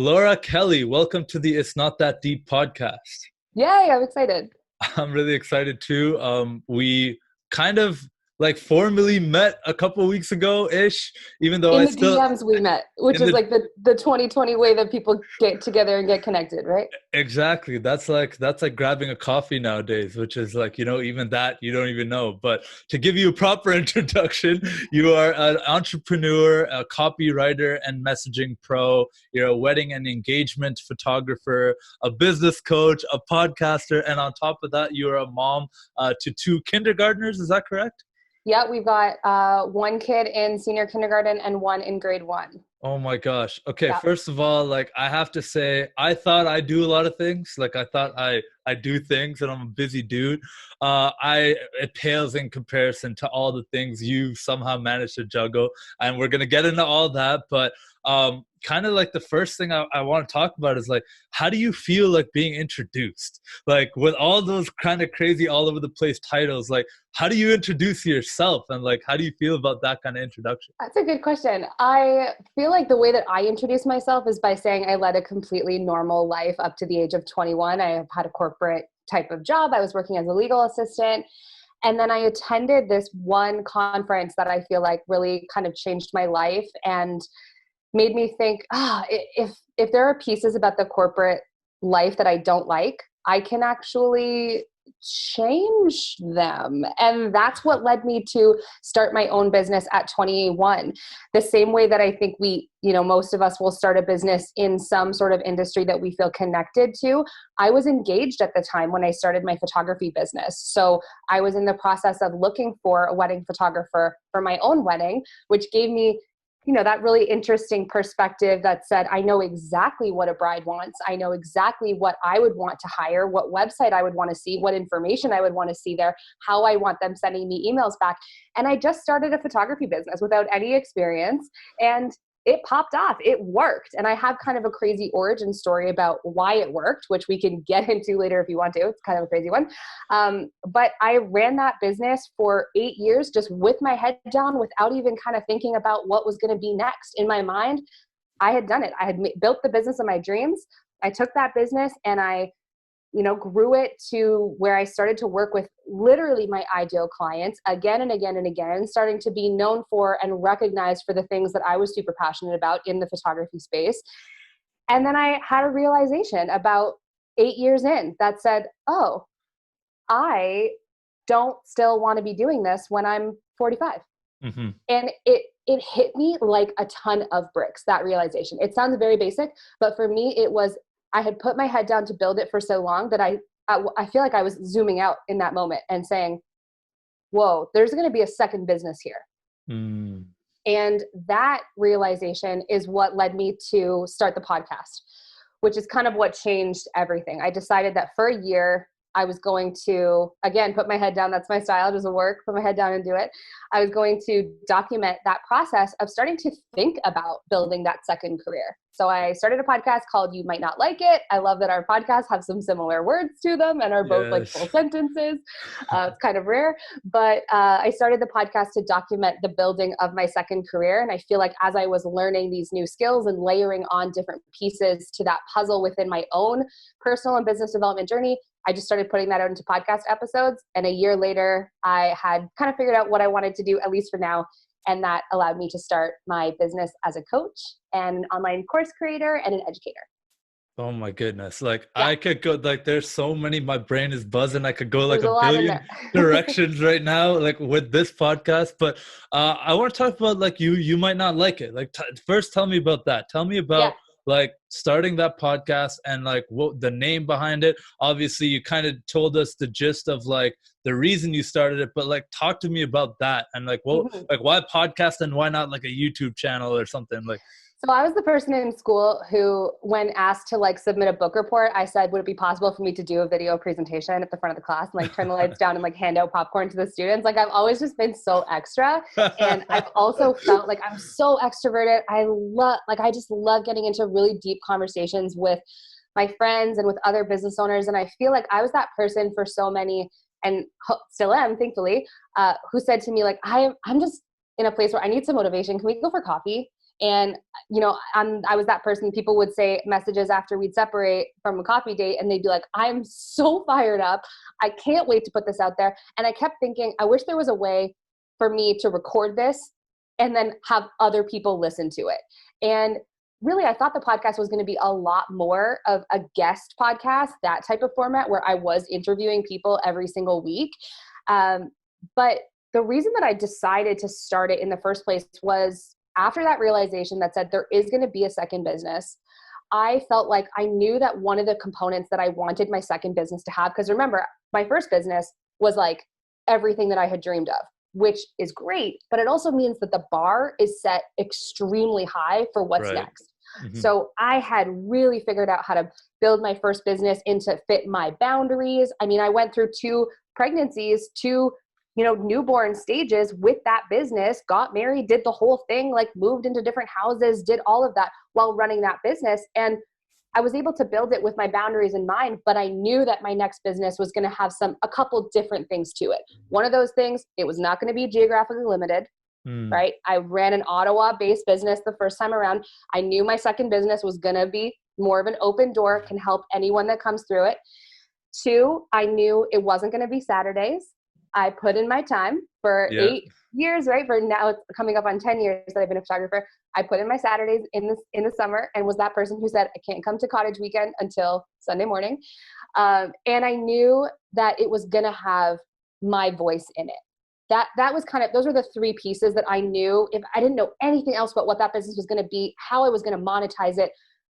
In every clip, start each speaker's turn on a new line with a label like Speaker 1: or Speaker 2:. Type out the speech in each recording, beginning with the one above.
Speaker 1: Laura Kelly, welcome to the It's Not That Deep podcast.
Speaker 2: Yay, I'm excited.
Speaker 1: I'm really excited too. We kind of like formally met a couple weeks ago-ish, even though
Speaker 2: In
Speaker 1: I
Speaker 2: the
Speaker 1: still
Speaker 2: DMs we met, which
Speaker 1: in
Speaker 2: is
Speaker 1: the
Speaker 2: like the 2020 way that people get together and get connected, right?
Speaker 1: exactly. That's like grabbing a coffee nowadays, which is like, even that you don't even know. But to give you a proper introduction, you are an entrepreneur, a copywriter and messaging pro. You're a wedding and engagement photographer, a business coach, a podcaster, and on top of that, you are a mom to two kindergartners. Is that correct?
Speaker 2: Yeah, we've got one kid in senior kindergarten and one in grade one.
Speaker 1: Oh my gosh. Okay,
Speaker 2: Yeah.
Speaker 1: first of all, like I have to say, I thought I do a lot of things. Like I thought I do things and I'm a busy dude. I It pales in comparison to all the things you somehow managed to juggle. And we're gonna get into all that, but kind of like the first thing I want to talk about is like how do you feel like being introduced? Like with all those kind of crazy all over the place titles, like how do you introduce yourself and like how do you feel about that kind of introduction?
Speaker 2: That's a good question. I feel like the way that I introduce myself is by saying I led a completely normal life up to the age of 21. I have had a corporate type of job. I was working as a legal assistant. And then I attended this one conference that I feel like really kind of changed my life and made me think, if there are pieces about the corporate life that I don't like, I can actually change them. And that's what led me to start my own business at 21. The same way that I think most of us will start a business in some sort of industry that we feel connected to. I was engaged at the time when I started my photography business. So I was in the process of looking for a wedding photographer for my own wedding, which gave me that really interesting perspective that said, I know exactly what a bride wants. I know exactly what I would want to hire, what website I would want to see, what information I would want to see there, how I want them sending me emails back. And I just started a photography business without any experience. And it popped off. It worked. And I have kind of a crazy origin story about why it worked, which we can get into later if you want to. It's kind of a crazy one. But I ran that business for 8 years, just with my head down, without even kind of thinking about what was going to be next. In my mind, I had done it. I had built the business of my dreams. I took that business and I grew it to where I started to work with literally my ideal clients again and again and again, starting to be known for and recognized for the things that I was super passionate about in the photography space. And then I had a realization about 8 years in that said, oh, I don't still want to be doing this when I'm 45.
Speaker 1: Mm-hmm.
Speaker 2: And it hit me like a ton of bricks, that realization. It sounds very basic, but for me, it was, I had put my head down to build it for so long that I feel like I was zooming out in that moment and saying, whoa, there's going to be a second business here.
Speaker 1: Mm.
Speaker 2: And that realization is what led me to start the podcast, which is kind of what changed everything. I decided that for a year, I was going to, again, put my head down. That's my style. It doesn't work. Put my head down and do it. I was going to document that process of starting to think about building that second career. So I started a podcast called You Might Not Like It. I love that our podcasts have some similar words to them and are both like full
Speaker 1: Yes.
Speaker 2: sentences. It's kind of rare. But I started the podcast to document the building of my second career. And I feel like as I was learning these new skills and layering on different pieces to that puzzle within my own personal and business development journey, I just started putting that out into podcast episodes. And a year later, I had kind of figured out what I wanted to do, at least for now. And that allowed me to start my business as a coach and an online course creator and an educator.
Speaker 1: Oh my goodness. Like
Speaker 2: Yeah,
Speaker 1: I could go like there's so many, my brain is buzzing. I could go like
Speaker 2: there's
Speaker 1: a
Speaker 2: a lot in
Speaker 1: billion
Speaker 2: there.
Speaker 1: directions right now, like with this podcast. But I want to talk about like you might not like it. Like first tell me about that. Tell me
Speaker 2: Yeah.
Speaker 1: about like starting that podcast and like what the name behind it. Obviously you kind of told us the gist of like the reason you started it, but like talk to me about that and like what
Speaker 2: Mhm.
Speaker 1: like why podcast and why not like a YouTube channel or something like.
Speaker 2: So I was the person in school who, when asked to like submit a book report, I said, would it be possible for me to do a video presentation at the front of the class and like turn the lights down and like hand out popcorn to the students? Like I've always just been so extra. And I've also felt like I'm so extroverted. I just love getting into really deep conversations with my friends and with other business owners. And I feel like I was that person for so many, and still am, thankfully, who said to me like, I'm just in a place where I need some motivation. Can we go for coffee? And, I was that person. People would say messages after we'd separate from a coffee date, and they'd be like, I'm so fired up. I can't wait to put this out there. And I kept thinking, I wish there was a way for me to record this and then have other people listen to it. And really, I thought the podcast was going to be a lot more of a guest podcast, that type of format where I was interviewing people every single week. But the reason that I decided to start it in the first place was after that realization that said there is going to be a second business. I felt like I knew that one of the components that I wanted my second business to have, because remember, my first business was like everything that I had dreamed of, which is great, but it also means that the bar is set extremely high for what's next. Mm-hmm. So I had really figured out how to build my first business into fit my boundaries. I mean, I went through 2 pregnancies, 2 newborn stages with that business, got married, did the whole thing, like moved into different houses, did all of that while running that business. And I was able to build it with my boundaries in mind, but I knew that my next business was going to have a couple different things to it. One of those things, it was not going to be geographically limited, right? I ran an Ottawa-based business the first time around. I knew my second business was going to be more of an open door, can help anyone that comes through it. 2, I knew it wasn't going to be Saturdays. I put in my time for 8 years, right? For now, it's coming up on 10 years that I've been a photographer. I put in my Saturdays in the summer and was that person who said, I can't come to cottage weekend until Sunday morning. And I knew that it was going to have my voice in it. That was those were the 3 pieces that I knew. If I didn't know anything else about what that business was going to be, how I was going to monetize it,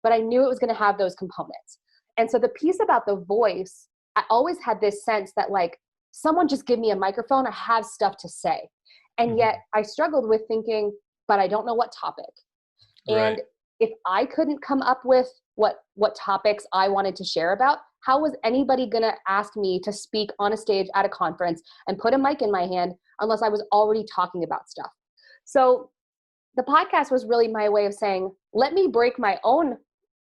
Speaker 2: but I knew it was going to have those components. And so the piece about the voice, I always had this sense that like, someone just give me a microphone, I have stuff to say. And yet I struggled with thinking, but I don't know what topic.
Speaker 1: Right.
Speaker 2: And if I couldn't come up with what topics I wanted to share about, how was anybody going to ask me to speak on a stage at a conference and put a mic in my hand unless I was already talking about stuff? So the podcast was really my way of saying, let me break my own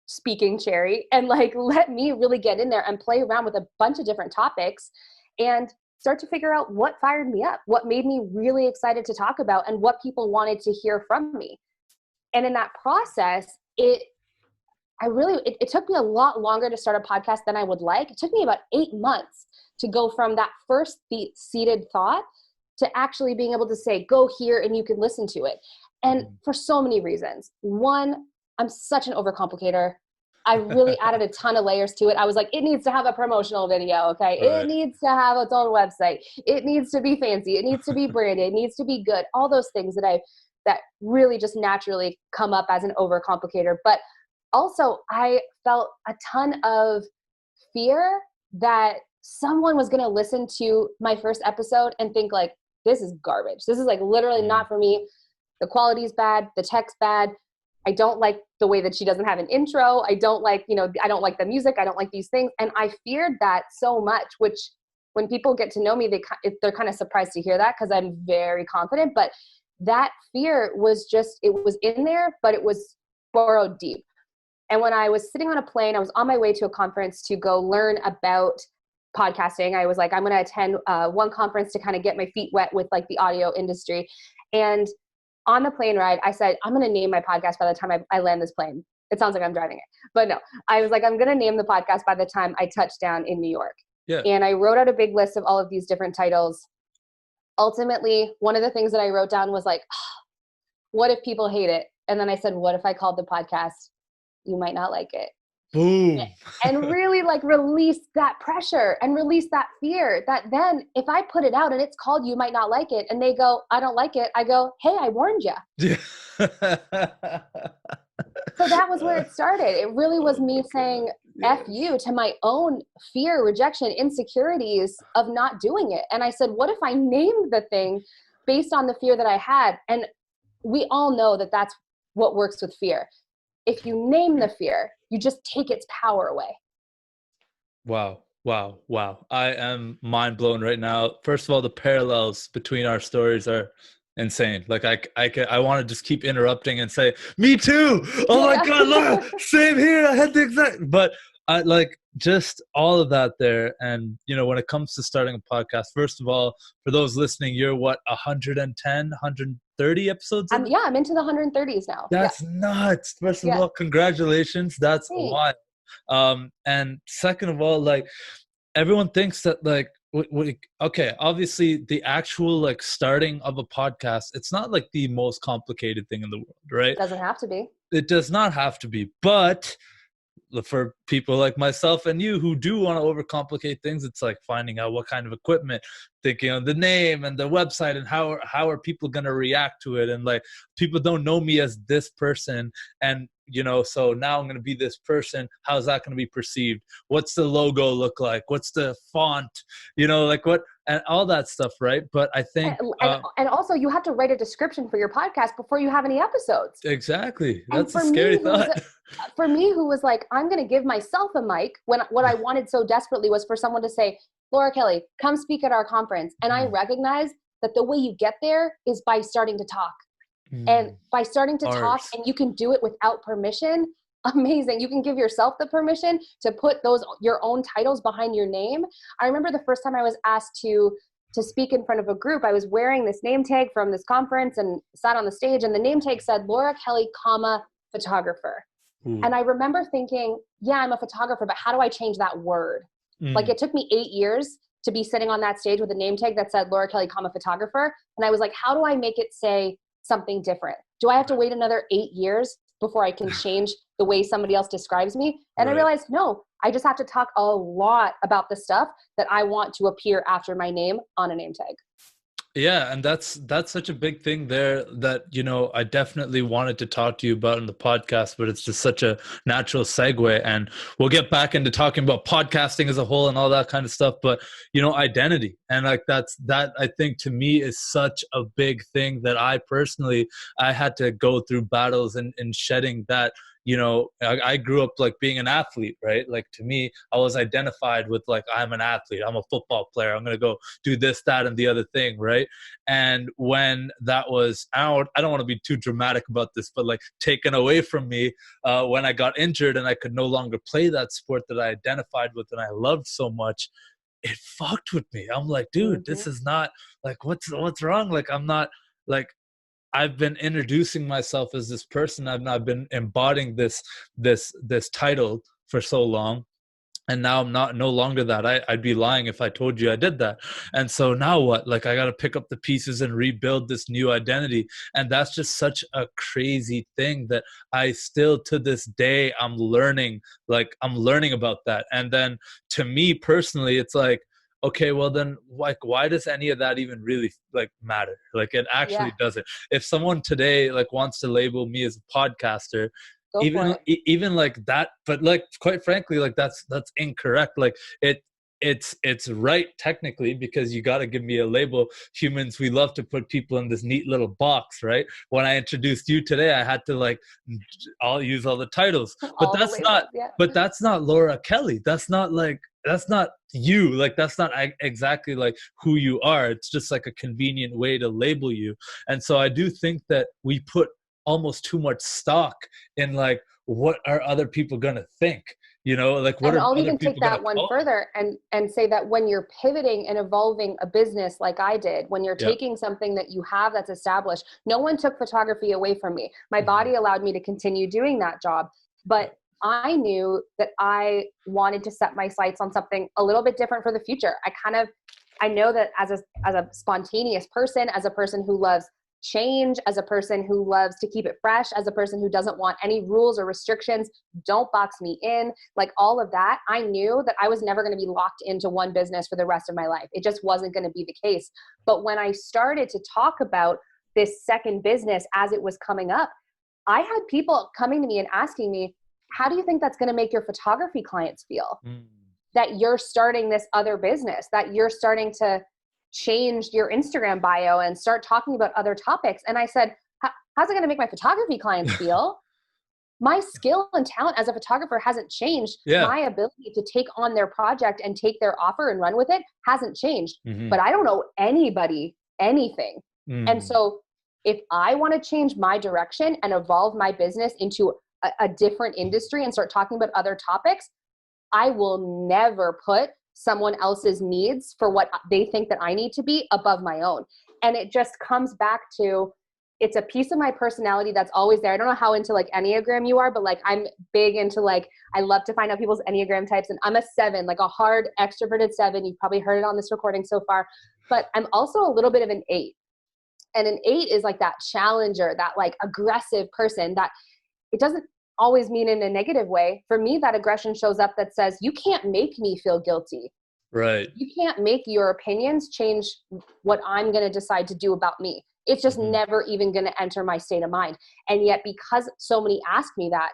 Speaker 2: speaking cherry and like, let me really get in there and play around with a bunch of different topics and start to figure out what fired me up, what made me really excited to talk about, and what people wanted to hear from me. And in that process, it took me a lot longer to start a podcast than I would like. It took me about 8 months to go from that first seeded thought to actually being able to say, go here and you can listen to it. And for so many reasons. One, I'm such an overcomplicator. I really added a ton of layers to it. I was like, it needs to have a promotional video, okay? Right. It needs to have its own website. It needs to be fancy. It needs to be branded. It needs to be good. All those things that really just naturally come up as an overcomplicator. But also, I felt a ton of fear that someone was going to listen to my first episode and think like, this is garbage. This is like literally not for me. The quality's bad. The tech's bad. I don't like the way that she doesn't have an intro. I don't like, I don't like the music. I don't like these things. And I feared that so much, which when people get to know me, they're kind of surprised to hear that because I'm very confident. But that fear was it was in there, but it was burrowed deep. And when I was sitting on a plane, I was on my way to a conference to go learn about podcasting. I was like, I'm going to attend one conference to kind of get my feet wet with like the audio industry. And on the plane ride, I said, I'm going to name my podcast by the time I land this plane. It sounds like I'm driving it. But no, I was like, I'm going to name the podcast by the time I touch down in New York. Yeah. And I wrote out a big list of all of these different titles. Ultimately, one of the things that I wrote down was like, what if people hate it? And then I said, what if I called the podcast, You Might Not Like It?
Speaker 1: Boom.
Speaker 2: And really like release that pressure and release that fear that then if I put it out and it's called You Might Not Like It and they go, I don't like it. I go, hey, I warned you. Yeah. So that was where it started. It really was me saying F you to my own fear, rejection, insecurities of not doing it. And I said, what if I named the thing based on the fear that I had? And we all know that that's what works with fear. If you name the fear, you just take its power away.
Speaker 1: Wow. I am mind blown right now. First of all, the parallels between our stories are insane. Like I want to just keep interrupting and say, me too. Oh my God, look, same here. I had the exact, but I like just all of that there. And, when it comes to starting a podcast, first of all, for those listening, you're what, 110, 30 episodes in?
Speaker 2: I'm into the 130s now.
Speaker 1: That's nuts. First of
Speaker 2: Yeah.
Speaker 1: all, congratulations. That's
Speaker 2: Thanks.
Speaker 1: wild. And second of all, like everyone thinks that like okay, obviously the actual like starting of a podcast, it's not like the most complicated thing in the world, right?
Speaker 2: Doesn't have to be.
Speaker 1: It does not have to be, but for people like myself and you who do want to overcomplicate things, it's like finding out what kind of equipment, thinking of the name and the website, and how are people going to react to it, and like people don't know me as this person, and you know, so now I'm going to be this person. How's that going to be perceived? What's the logo look like? What's the font? You know, like what, and all that stuff, right? But I think
Speaker 2: and also you have to write a description for your podcast before you have any episodes.
Speaker 1: Exactly.
Speaker 2: And
Speaker 1: That's a scary thought.
Speaker 2: For me, who was like, I'm going to give myself a mic, when what I wanted so desperately was for someone to say, Laura Kelly, come speak at our conference. And I recognize that the way you get there is by starting to talk. And by starting to talk, and you can do it without permission, amazing. You can give yourself the permission to put your own titles behind your name. I remember the first time I was asked to speak in front of a group, I was wearing this name tag from this conference and sat on the stage, and the name tag said Laura Kelly, photographer. And I remember thinking, yeah, I'm a photographer, but how do I change that word? Like it took me 8 years to be sitting on that stage with a name tag that said Laura Kelly, photographer. And I was like, how do I make it say something different? Do I have to wait another 8 years before I can change the way somebody else describes me? And I realized, no, I just have to talk a lot about the stuff that I want to appear after my name on a name tag.
Speaker 1: Yeah, and that's such a big thing there that, you know, I definitely wanted to talk to you about in the podcast, but it's just such a natural segue, and we'll get back into talking about podcasting as a whole and all that kind of stuff. But, you know, identity, and like that I think to me is such a big thing that I had to go through battles and shedding that. You know, I grew up like being an athlete, right? Like to me, I was identified with like, I'm an athlete, I'm a football player, I'm going to go do this, that, and the other thing, right? And when that was out, I don't want to be too dramatic about this, but like taken away from me when I got injured and I could no longer play that sport that I identified with and I loved so much, it fucked with me. I'm like, dude, this is not like, what's wrong? Like, I'm not like, I've been introducing myself as this person. I've been embodying this title for so long, and now I'm no longer that. I'd be lying if I told you I did that. And so now what? Like I got to pick up the pieces and rebuild this new identity, and that's just such a crazy thing that I still to this day I'm learning about that. And then to me personally, it's like, okay, well then, like, why does any of that even really like matter? Like, it actually doesn't. If someone today like wants to label me as a podcaster, even like that, but like quite frankly, like that's incorrect. Like it's right technically, because you got to give me a label. Humans, we love to put people in this neat little box, right? When I introduced you today, I had to like, I'll use all the titles, but that's not Laura Kelly. That's not you. Like that's not exactly like who you are. It's just like a convenient way to label you. And so I do think that we put almost too much stock in like, what are other people gonna think? You know, like what
Speaker 2: and
Speaker 1: are
Speaker 2: I'll
Speaker 1: other
Speaker 2: even
Speaker 1: people
Speaker 2: take that one further and say that when you're pivoting and evolving a business like I did, when you're taking something that you have that's established, no one took photography away from me. My body allowed me to continue doing that job, but I knew that I wanted to set my sights on something a little bit different for the future. I know that as a spontaneous person, as a person who loves change, as a person who loves to keep it fresh, as a person who doesn't want any rules or restrictions, don't box me in, like all of that, I knew that I was never going to be locked into one business for the rest of my life. It just wasn't going to be the case. But when I started to talk about this second business as it was coming up, I had people coming to me and asking me, how do you think that's going to make your photography clients feel? That you're starting this other business, that you're starting to change your Instagram bio and start talking about other topics. And I said, how's it going to make my photography clients feel? My skill and talent as a photographer hasn't changed. My ability to take on their project and take their offer and run with it hasn't changed. But I don't know anybody anything. And so if I want to change my direction and evolve my business into a different industry and start talking about other topics, I will never put someone else's needs for what they think that I need to be above my own. And it just comes back to it's a piece of my personality that's always there. I don't know how into like Enneagram you are, but like I'm big into like, I love to find out people's Enneagram types, and I'm a 7, like a hard extroverted 7. You've probably heard it on this recording so far, but I'm also a little bit of an 8. And an 8 is like that challenger, that like aggressive person that it doesn't always mean in a negative way. For me, that aggression shows up that says, you can't make me feel guilty.
Speaker 1: Right.
Speaker 2: You can't make your opinions change what I'm going to decide to do about me. It's just never even going to enter my state of mind. And yet, because so many ask me that,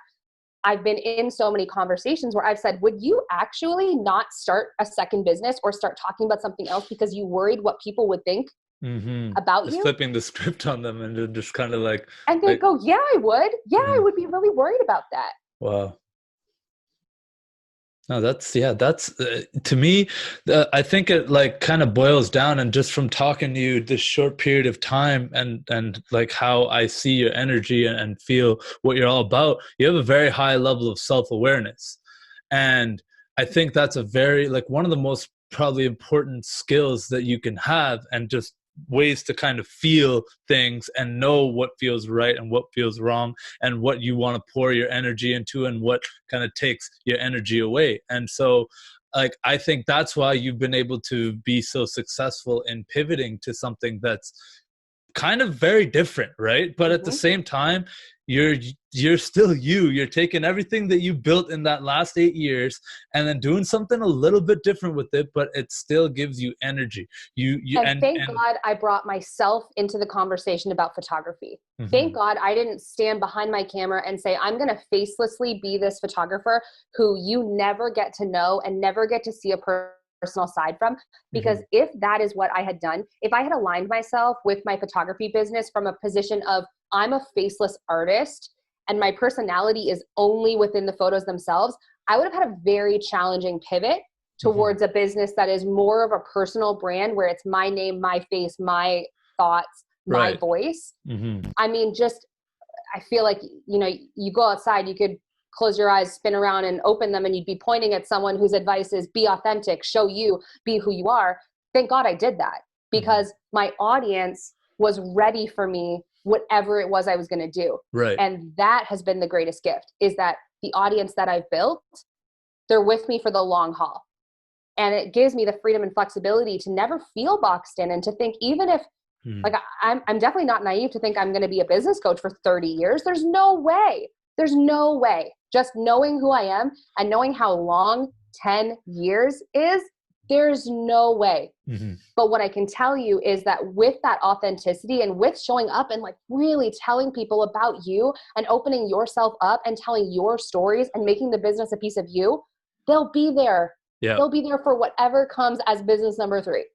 Speaker 2: I've been in so many conversations where I've said, would you actually not start a second business or start talking about something else because you worried what people would think about
Speaker 1: just
Speaker 2: you?
Speaker 1: flipping the script on them and just kind of like,
Speaker 2: and they go, yeah, I would. Yeah, I would be really worried about that.
Speaker 1: Wow. No, that's to me, I think it like kind of boils down, and just from talking to you this short period of time and like how I see your energy and feel what you're all about, you have a very high level of self-awareness. And I think that's a very, like, one of the most probably important skills that you can have, and just ways to kind of feel things and know what feels right and what feels wrong and what you want to pour your energy into and what kind of takes your energy away. And so like, I think that's why you've been able to be so successful in pivoting to something that's kind of very different, right? But at the same time, you're still you're taking everything that you built in that last 8 years and then doing something a little bit different with it, but it still gives you energy.
Speaker 2: Thank God I brought myself into the conversation about photography. Thank God I didn't stand behind my camera and say, I'm going to facelessly be this photographer who you never get to know and never get to see a personal side from. Because if that is what I had done, if I had aligned myself with my photography business from a position of, I'm a faceless artist and my personality is only within the photos themselves, I would have had a very challenging pivot towards a business that is more of a personal brand, where it's my name, my face, my thoughts, my voice. I mean, just, I feel like, you know, you go outside, you could close your eyes, spin around and open them, and you'd be pointing at someone whose advice is be authentic, show you, be who you are. Thank God I did that, because my audience was ready for me, whatever it was I was going to do. And that has been the greatest gift, is that the audience that I've built, they're with me for the long haul. And it gives me the freedom and flexibility to never feel boxed in, and to think, even if like, I'm definitely not naive to think I'm going to be a business coach for 30 years. There's no way. There's no way. Just knowing who I am and knowing how long 10 years is, there's no way. But what I can tell you is that with that authenticity and with showing up and like really telling people about you and opening yourself up and telling your stories and making the business a piece of you, they'll be there. They'll be there for whatever comes as business number 3.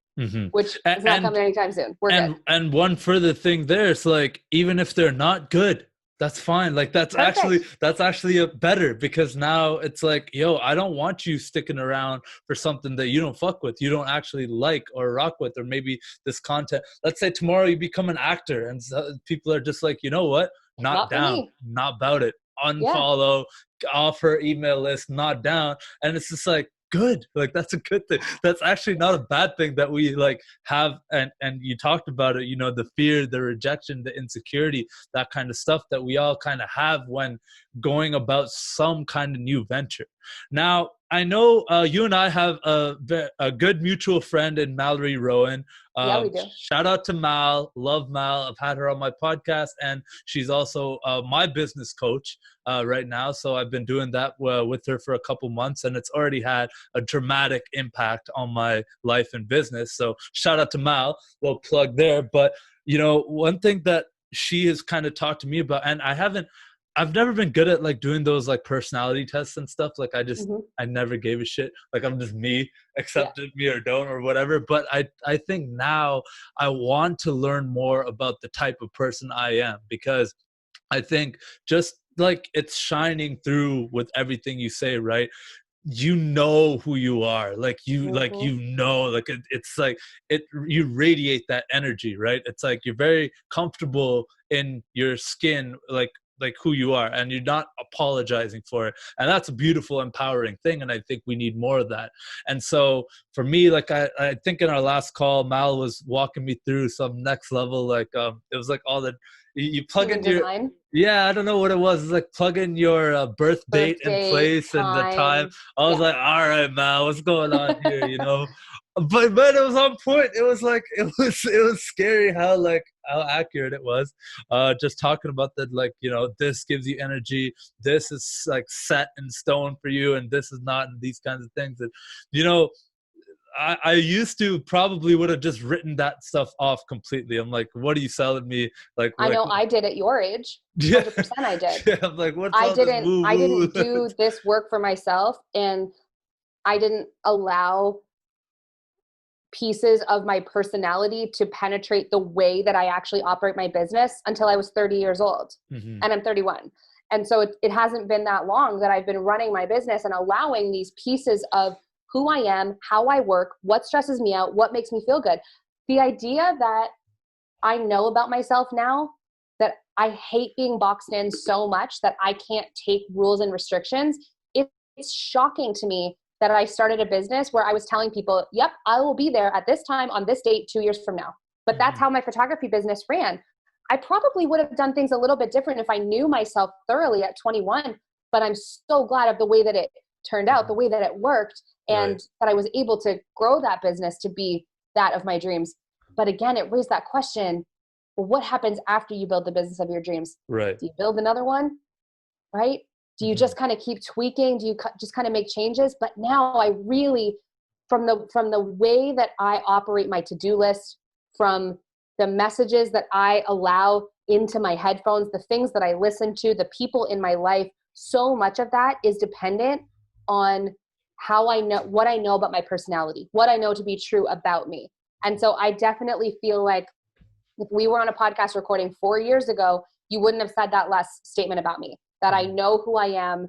Speaker 2: Which is not coming anytime soon. We're good.
Speaker 1: And one further thing there, it's like, even if they're not good, that's fine. Like, that's actually a better, because now it's like, yo, I don't want you sticking around for something that you don't fuck with, you don't actually like or rock with, or maybe this content. Let's say tomorrow you become an actor and people are just like, you know what? Not down, not about it. Unfollow, offer, email list, not down. And it's just like, good. Like, that's a good thing. That's actually not a bad thing that we like have. And you talked about it, you know, the fear, the rejection, the insecurity, that kind of stuff that we all kind of have when going about some kind of new venture. Now, I know you and I have a good mutual friend in Mallory Rowan.
Speaker 2: Yeah, we do.
Speaker 1: Shout out to Mal. Love Mal. I've had her on my podcast, and she's also my business coach right now. So I've been doing that with her for a couple months, and it's already had a dramatic impact on my life and business. So shout out to Mal. Little plug there. But, you know, one thing that she has kind of talked to me about, and I've never been good at like doing those like personality tests and stuff. Like, I never gave a shit. Like, I'm just me, accept it, me or don't, or whatever. But I think now I want to learn more about the type of person I am, because I think just like it's shining through with everything you say, right? You know who you are. Like you, like, you know, like it's like you radiate that energy, right? It's like you're very comfortable in your skin, like who you are, and you're not apologizing for it. And that's a beautiful, empowering thing. And I think we need more of that. And so for me, like, I think in our last call, Mal was walking me through some next level, like, it was like all the, you plug
Speaker 2: Human
Speaker 1: in your,
Speaker 2: design,
Speaker 1: yeah, I don't know what it was. It's like plug in your birth
Speaker 2: birth
Speaker 1: date and
Speaker 2: date,
Speaker 1: place and the time.
Speaker 2: time.
Speaker 1: I was
Speaker 2: Yeah.
Speaker 1: like, all right, man, what's going on here? You know, but it was on point. It was like it was scary how like how accurate it was. Just talking about that, like, you know, this gives you energy. This is like set in stone for you, and this is not. And these kinds of things. And you know, I used to probably would have just written that stuff off completely. I'm like, what are you selling me?
Speaker 2: I
Speaker 1: Like,
Speaker 2: know I did at your age.
Speaker 1: yeah,
Speaker 2: 100% I did.
Speaker 1: yeah. I'm like, what's all this woo
Speaker 2: I
Speaker 1: woo?
Speaker 2: didn't do this work for myself, and I didn't allow pieces of my personality to penetrate the way that I actually operate my business until I was 30 years old.
Speaker 1: Mm-hmm.
Speaker 2: And I'm 31. And so it hasn't been that long that I've been running my business and allowing these pieces of who I am, how I work, what stresses me out, what makes me feel good. The idea that I know about myself now, that I hate being boxed in so much that I can't take rules and restrictions, it's shocking to me that I started a business where I was telling people, yep, I will be there at this time on this date 2 years from now. But that's how my photography business ran. I probably would have done things a little bit different if I knew myself thoroughly at 21, but I'm so glad of the way that it turned out, the way that it worked, and that I was able to grow that business to be that of my dreams. But again, it raised that question, well, what happens after you build the business of your dreams?
Speaker 1: Right.
Speaker 2: Do you build another one? Right? Do you just kind of keep tweaking? Do you just kind of make changes? But now I really, from the way that I operate my to-do list, from the messages that I allow into my headphones, the things that I listen to, the people in my life, so much of that is dependent on how I know, what I know about my personality, what I know to be true about me. And so I definitely feel like if we were on a podcast recording 4 years ago, you wouldn't have said that last statement about me, that I know who I am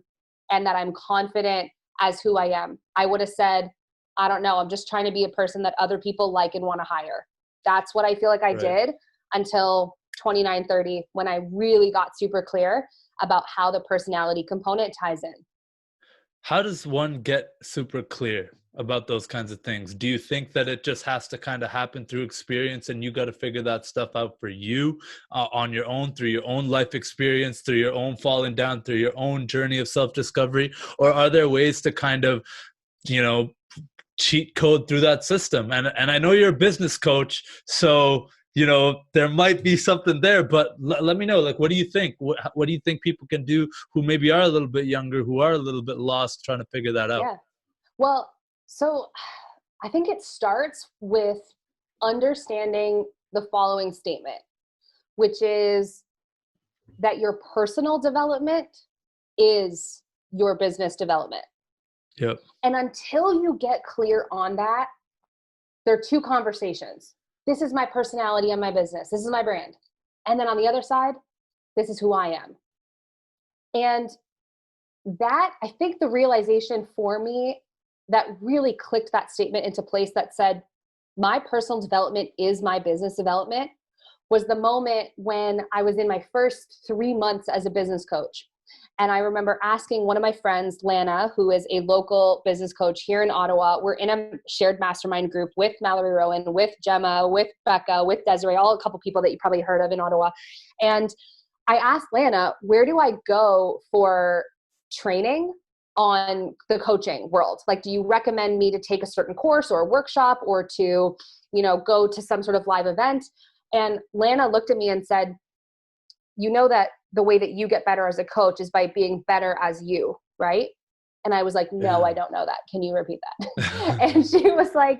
Speaker 2: and that I'm confident as who I am. I would have said, I don't know, I'm just trying to be a person that other people like and want to hire. That's what I feel like I did until 29, 30, when I really got super clear about how the personality component ties in.
Speaker 1: How does one get super clear about those kinds of things? Do you think that it just has to kind of happen through experience and you got to figure that stuff out for you on your own, through your own life experience, through your own falling down, through your own journey of self-discovery? Or are there ways to kind of, you know, cheat code through that system? And I know you're a business coach, so you know there might be something there, but let me know, like, what do you think? What do you think people can do who maybe are a little bit younger, who are a little bit lost, trying to figure that out?
Speaker 2: Yeah. Well, so I think it starts with understanding the following statement, which is that your personal development is your business development.
Speaker 1: Yep.
Speaker 2: And until you get clear on that, there are two conversations. This is my personality and my business. This is my brand. And then on the other side, this is who I am. And that, I think the realization for me that really clicked that statement into place that said, my personal development is my business development, was the moment when I was in my first 3 months as a business coach. And I remember asking one of my friends, Lana, who is a local business coach here in Ottawa. We're in a shared mastermind group with Mallory Rowan, with Gemma, with Becca, with Desiree, all a couple people that you probably heard of in Ottawa. And I asked Lana, where do I go for training on the coaching world? Like, do you recommend me to take a certain course or a workshop or to, you know, go to some sort of live event? And Lana looked at me and said, you know that the way that you get better as a coach is by being better as you, right? And I was like, no, I don't know that. Can you repeat that? And she was like,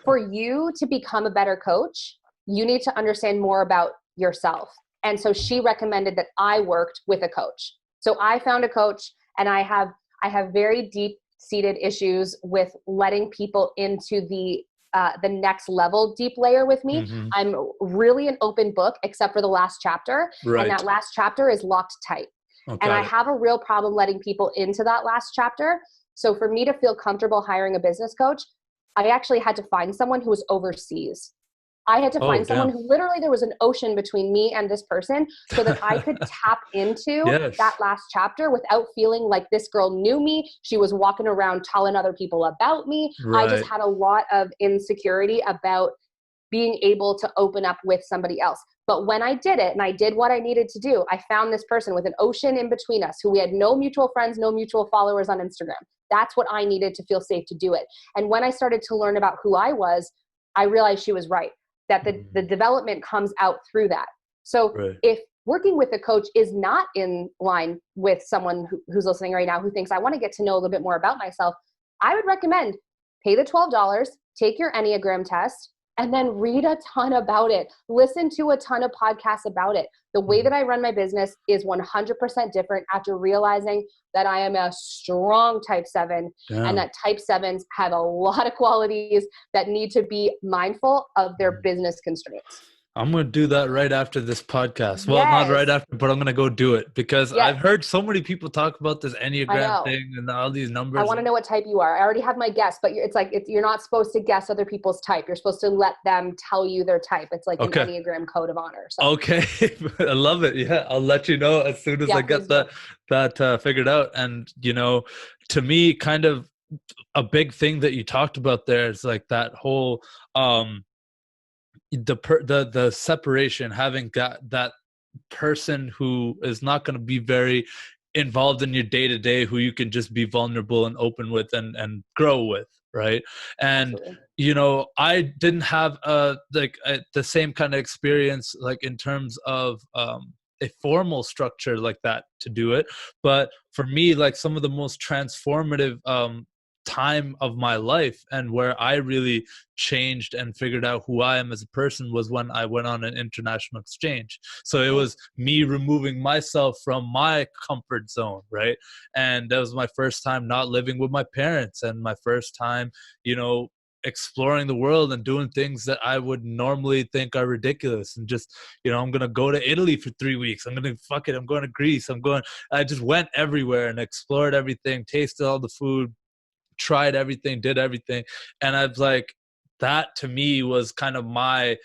Speaker 2: for you to become a better coach, you need to understand more about yourself. And so she recommended that I worked with a coach. So I found a coach, and I have very deep-seated issues with letting people into the next level deep layer with me.
Speaker 1: Mm-hmm.
Speaker 2: I'm really an open book, except for the last chapter.
Speaker 1: Right.
Speaker 2: And that last chapter is locked tight.
Speaker 1: Oh,
Speaker 2: and I have a real problem letting people into that last chapter. So for me to feel comfortable hiring a business coach, I actually had to find someone who was overseas. I had to find someone who literally, there was an ocean between me and this person so that I could tap into that last chapter without feeling like this girl knew me. She was walking around telling other people about me.
Speaker 1: Right.
Speaker 2: I just had a lot of insecurity about being able to open up with somebody else. But when I did it and I did what I needed to do, I found this person with an ocean in between us who we had no mutual friends, no mutual followers on Instagram. That's what I needed to feel safe to do it. And when I started to learn about who I was, I realized she was right, that the development comes out through that. So if working with a coach is not in line with someone who's listening right now who thinks, I want to get to know a little bit more about myself, I would recommend pay the $12, take your Enneagram test, and then read a ton about it. Listen to a ton of podcasts about it. The way that I run my business is 100% different after realizing that I am a strong type 7 and that type 7s have a lot of qualities that need to be mindful of their business constraints.
Speaker 1: I'm going to do that right after this podcast. Well, not
Speaker 2: Yes.
Speaker 1: right after, but I'm going to go do it because
Speaker 2: Yes.
Speaker 1: I've heard so many people talk about this Enneagram thing and all these numbers.
Speaker 2: I want to know what type you are. I already have my guess, but you're not supposed to guess other people's type. You're supposed to let them tell you their type. It's like an Enneagram code of honor. So.
Speaker 1: Okay. I love it. Yeah. I'll let you know as soon as I get that figured out. And, you know, to me, kind of a big thing that you talked about there is like that whole, the separation, having that person who is not going to be very involved in your day-to-day, who you can just be vulnerable and open with and grow with, right? And Absolutely. You know, I didn't have the same kind of experience like in terms of a formal structure like that to do it, but for me, like some of the most transformative time of my life and where I really changed and figured out who I am as a person was when I went on an international exchange. So it was me removing myself from my comfort zone, right? And that was my first time not living with my parents and my first time, you know, exploring the world and doing things that I would normally think are ridiculous. And just, you know, I'm going to go to Italy for 3 weeks. I'm going to Greece. I just went everywhere and explored everything, tasted all the food, tried everything, did everything. And I've like, that to me was kind of my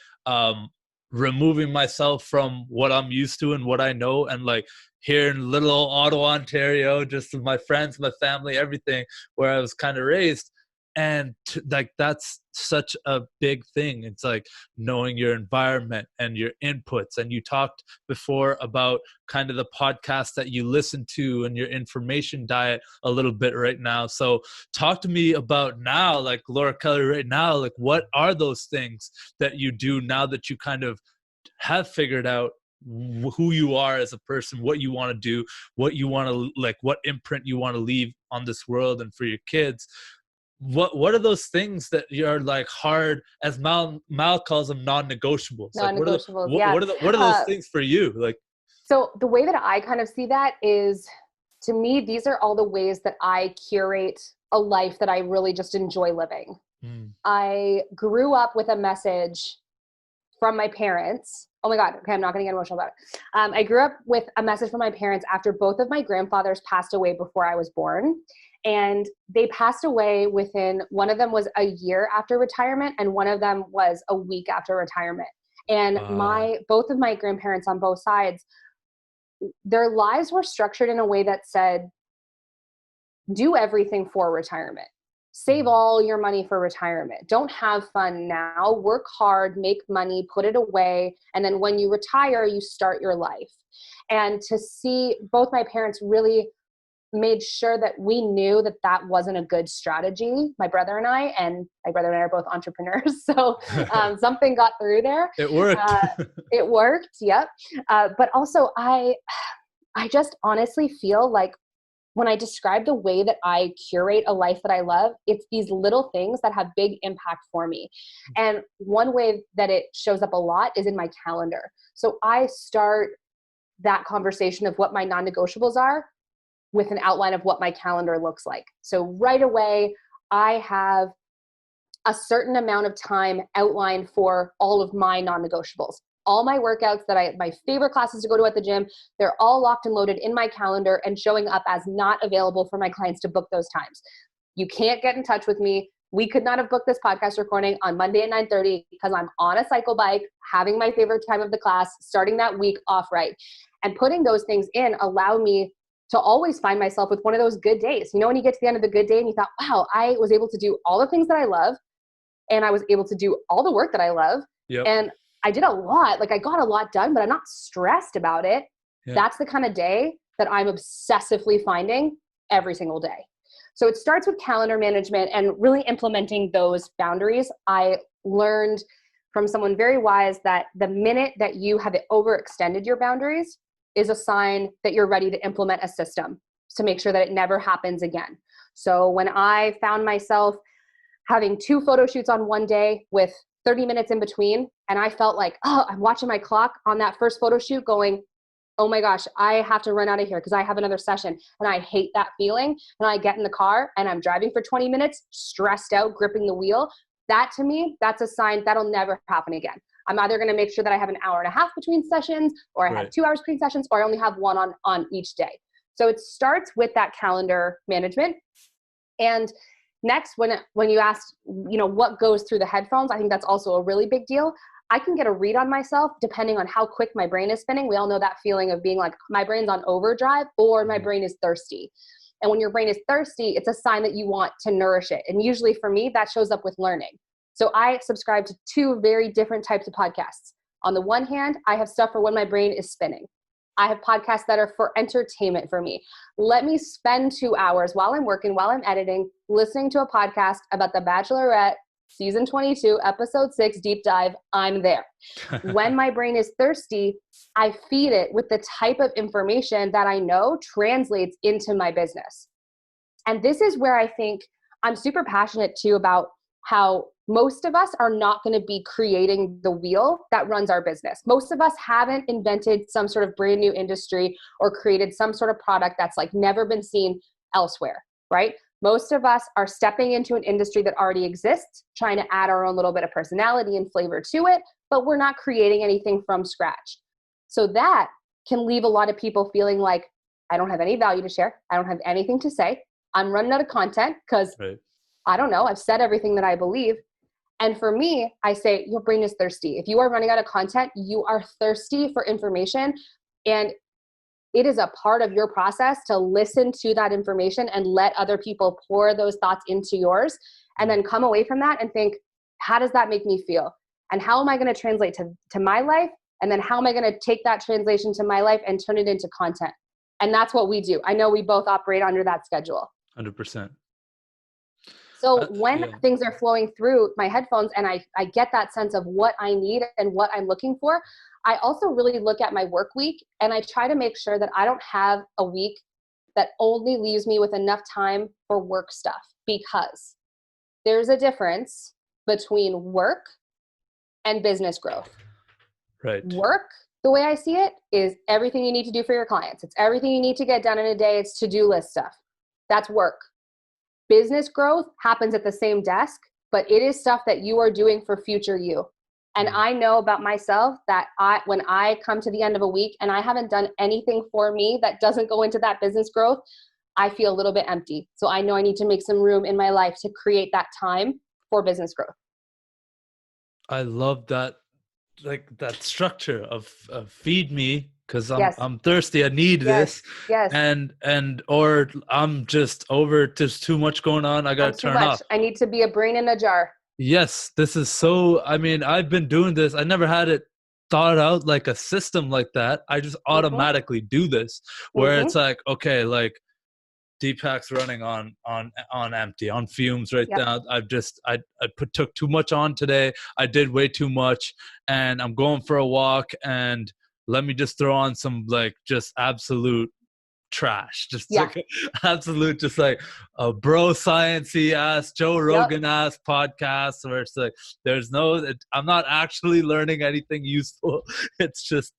Speaker 1: removing myself from what I'm used to and what I know. And like here in little old Ottawa, Ontario, just with my friends, my family, everything, where I was kind of raised. And like that's such a big thing. It's like knowing your environment and your inputs. And you talked before about kind of the podcast that you listen to and your information diet a little bit right now. So talk to me about now, like Laura Kelly right now, like what are those things that you do now that you kind of have figured out who you are as a person, what you want to do, what you want to like, what imprint you want to leave on this world and for your kids. What are those things that you're like hard, as Mal calls them, non-negotiables?
Speaker 2: Non-negotiables.
Speaker 1: What are those things for you? Like,
Speaker 2: so the way that I kind of see that is, to me, these are all the ways that I curate a life that I really just enjoy living. I grew up with a message from my parents. Oh my God. Okay. I'm not going to get emotional about it. I grew up with a message from my parents after both of my grandfathers passed away before I was born. And they passed away within, one of them was a year after retirement and one of them was a week after retirement. And both of my grandparents on both sides, their lives were structured in a way that said, do everything for retirement. Save all your money for retirement. Don't have fun now. Work hard, make money, put it away. And then when you retire, you start your life. And to see both my parents really made sure that we knew that that wasn't a good strategy. My brother and I are both entrepreneurs. So something got through there.
Speaker 1: It worked.
Speaker 2: It worked. Yep. But also I just honestly feel like when I describe the way that I curate a life that I love, it's these little things that have big impact for me. And one way that it shows up a lot is in my calendar. So I start that conversation of what my non-negotiables are with an outline of what my calendar looks like. So right away, I have a certain amount of time outlined for all of my non-negotiables. All my workouts my favorite classes to go to at the gym, they're all locked and loaded in my calendar and showing up as not available for my clients to book those times. You can't get in touch with me. We could not have booked this podcast recording on Monday at 9:30 because I'm on a cycle bike, having my favorite time of the class, starting that week off right. And putting those things in allow me to always find myself with one of those good days. You know, when you get to the end of the good day and you thought, wow, I was able to do all the things that I love and I was able to do all the work that I love.
Speaker 1: Yep.
Speaker 2: And I did a lot. Like I got a lot done, but I'm not stressed about it.
Speaker 1: Yeah.
Speaker 2: That's the kind of day that I'm obsessively finding every single day. So it starts with calendar management and really implementing those boundaries. I learned from someone very wise that the minute that you have overextended your boundaries is a sign that you're ready to implement a system to make sure that it never happens again. So when I found myself having 2 photo shoots on one day with 30 minutes in between, and I felt like, oh, I'm watching my clock on that first photo shoot going, oh my gosh, I have to run out of here because I have another session. And I hate that feeling. And I get in the car and I'm driving for 20 minutes, stressed out, gripping the wheel. That to me, that's a sign that'll never happen again. I'm either going to make sure that I have an hour and a half between sessions, or I have 2 hours between sessions, or I only have one on each day. So it starts with that calendar management. And next, when you asked, what goes through the headphones, I think that's also a really big deal. I can get a read on myself depending on how quick my brain is spinning. We all know that feeling of being like, my brain's on overdrive or my brain is thirsty. And when your brain is thirsty, it's a sign that you want to nourish it. And usually for me, that shows up with learning. So I subscribe to 2 very different types of podcasts. On the one hand, I have stuff for when my brain is spinning. I have podcasts that are for entertainment for me. Let me spend 2 hours while I'm working, while I'm editing, listening to a podcast about The Bachelorette, season 22, episode 6, deep dive. I'm there. When my brain is thirsty, I feed it with the type of information that I know translates into my business. And this is where I think I'm super passionate too about how most of us are not going to be creating the wheel that runs our business. Most of us haven't invented some sort of brand new industry or created some sort of product that's like never been seen elsewhere, right? Most of us are stepping into an industry that already exists, trying to add our own little bit of personality and flavor to it, but we're not creating anything from scratch. So that can leave a lot of people feeling like, I don't have any value to share. I don't have anything to say. I'm running out of content because I don't know, I've said everything that I believe. And for me, I say your brain is thirsty. If you are running out of content, you are thirsty for information. And it is a part of your process to listen to that information and let other people pour those thoughts into yours, and then come away from that and think, how does that make me feel? And how am I going to translate to my life? And then how am I going to take that translation to my life and turn it into content? And that's what we do. I know we both operate under that schedule.
Speaker 1: 100%.
Speaker 2: So when things are flowing through my headphones and I get that sense of what I need and what I'm looking for, I also really look at my work week and I try to make sure that I don't have a week that only leaves me with enough time for work stuff, because there's a difference between work and business growth.
Speaker 1: Right.
Speaker 2: Work, the way I see it, is everything you need to do for your clients. It's everything you need to get done in a day. It's to-do list stuff. That's work. Business growth happens at the same desk, but it is stuff that you are doing for future you. And I know about myself that when I come to the end of a week and I haven't done anything for me that doesn't go into that business growth, I feel a little bit empty. So I know I need to make some room in my life to create that time for business growth.
Speaker 1: I love that, like that structure of feed me because I'm thirsty. I need this.
Speaker 2: Yes.
Speaker 1: Or I'm just there's too much going on. I got to turn off.
Speaker 2: I need to be a brain in a jar.
Speaker 1: Yes, this is so, I mean, I've been doing this. I never had it thought out like a system like that. I just automatically do this where it's like, okay, like Deepak's running on empty, on fumes right now. I took too much on today. I did way too much and I'm going for a walk and let me just throw on some like just absolute trash, just like absolute, just like a bro sciencey ass Joe Rogan ass podcast where it's like I'm not actually learning anything useful. It's just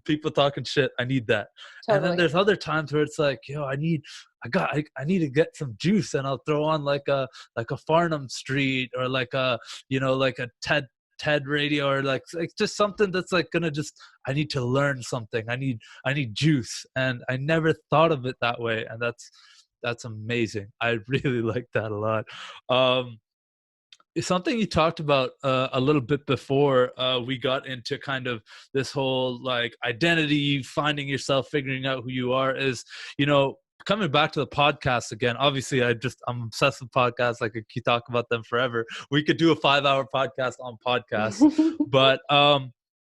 Speaker 1: people talking shit. I need that. And then there's other times where it's like, I need to get some juice, and I'll throw on like a Farnham Street or like a like a TED radio or like just something that's like gonna just, I need to learn something. I need juice, and I never thought of it that way, and that's amazing. I really like that a lot. Something you talked about a little bit before we got into kind of this whole like identity, finding yourself, figuring out who you are, is coming back to the podcast again. Obviously I'm obsessed with podcasts. Like I could talk about them forever. We could do a 5-hour podcast on podcasts. But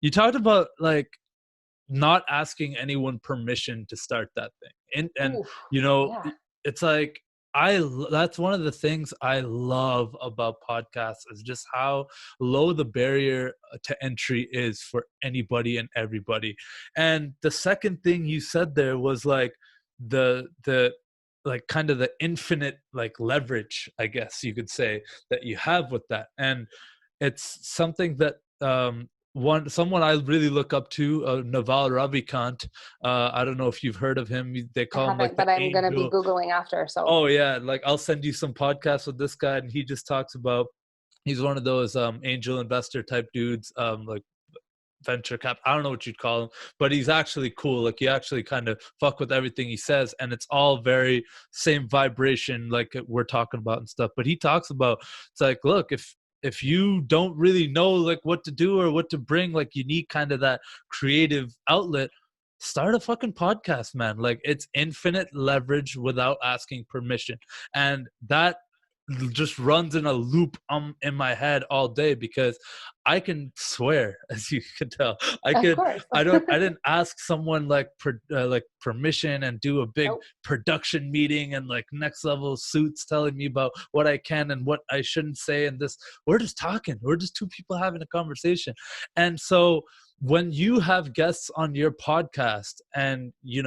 Speaker 1: you talked about like not asking anyone permission to start that thing. And
Speaker 2: Oof,
Speaker 1: you know,
Speaker 2: yeah,
Speaker 1: it's like that's one of the things I love about podcasts is just how low the barrier to entry is for anybody and everybody. And the second thing you said there was like the like kind of the infinite like leverage, I guess you could say, that you have with that. And it's something that someone I really look up to, Naval Ravikant. I don't know if you've heard of him. They
Speaker 2: I
Speaker 1: call him like
Speaker 2: haven't,
Speaker 1: the
Speaker 2: but I'm going to be
Speaker 1: angel.
Speaker 2: Googling after. So
Speaker 1: Oh yeah, like I'll send you some podcasts with this guy, and he just talks about. He's one of those angel investor type dudes, like venture cap. I don't know what you'd call him, but he's actually cool. Like you actually kind of fuck with everything he says, and it's all very same vibration, like we're talking about and stuff. But he talks about it's like, look, if you don't really know like what to do or what to bring, like you need kind of that creative outlet. Start a fucking podcast, man. Like it's infinite leverage without asking permission, and that just runs in a loop in my head all day because I can swear, as you can tell.
Speaker 2: of course.
Speaker 1: I didn't ask someone like like permission and do a big
Speaker 2: Nope.
Speaker 1: production meeting and like next level suits telling me about what I can and what I shouldn't say. And this, we're just talking. We're just two people having a conversation. And so when you have guests on your podcast and you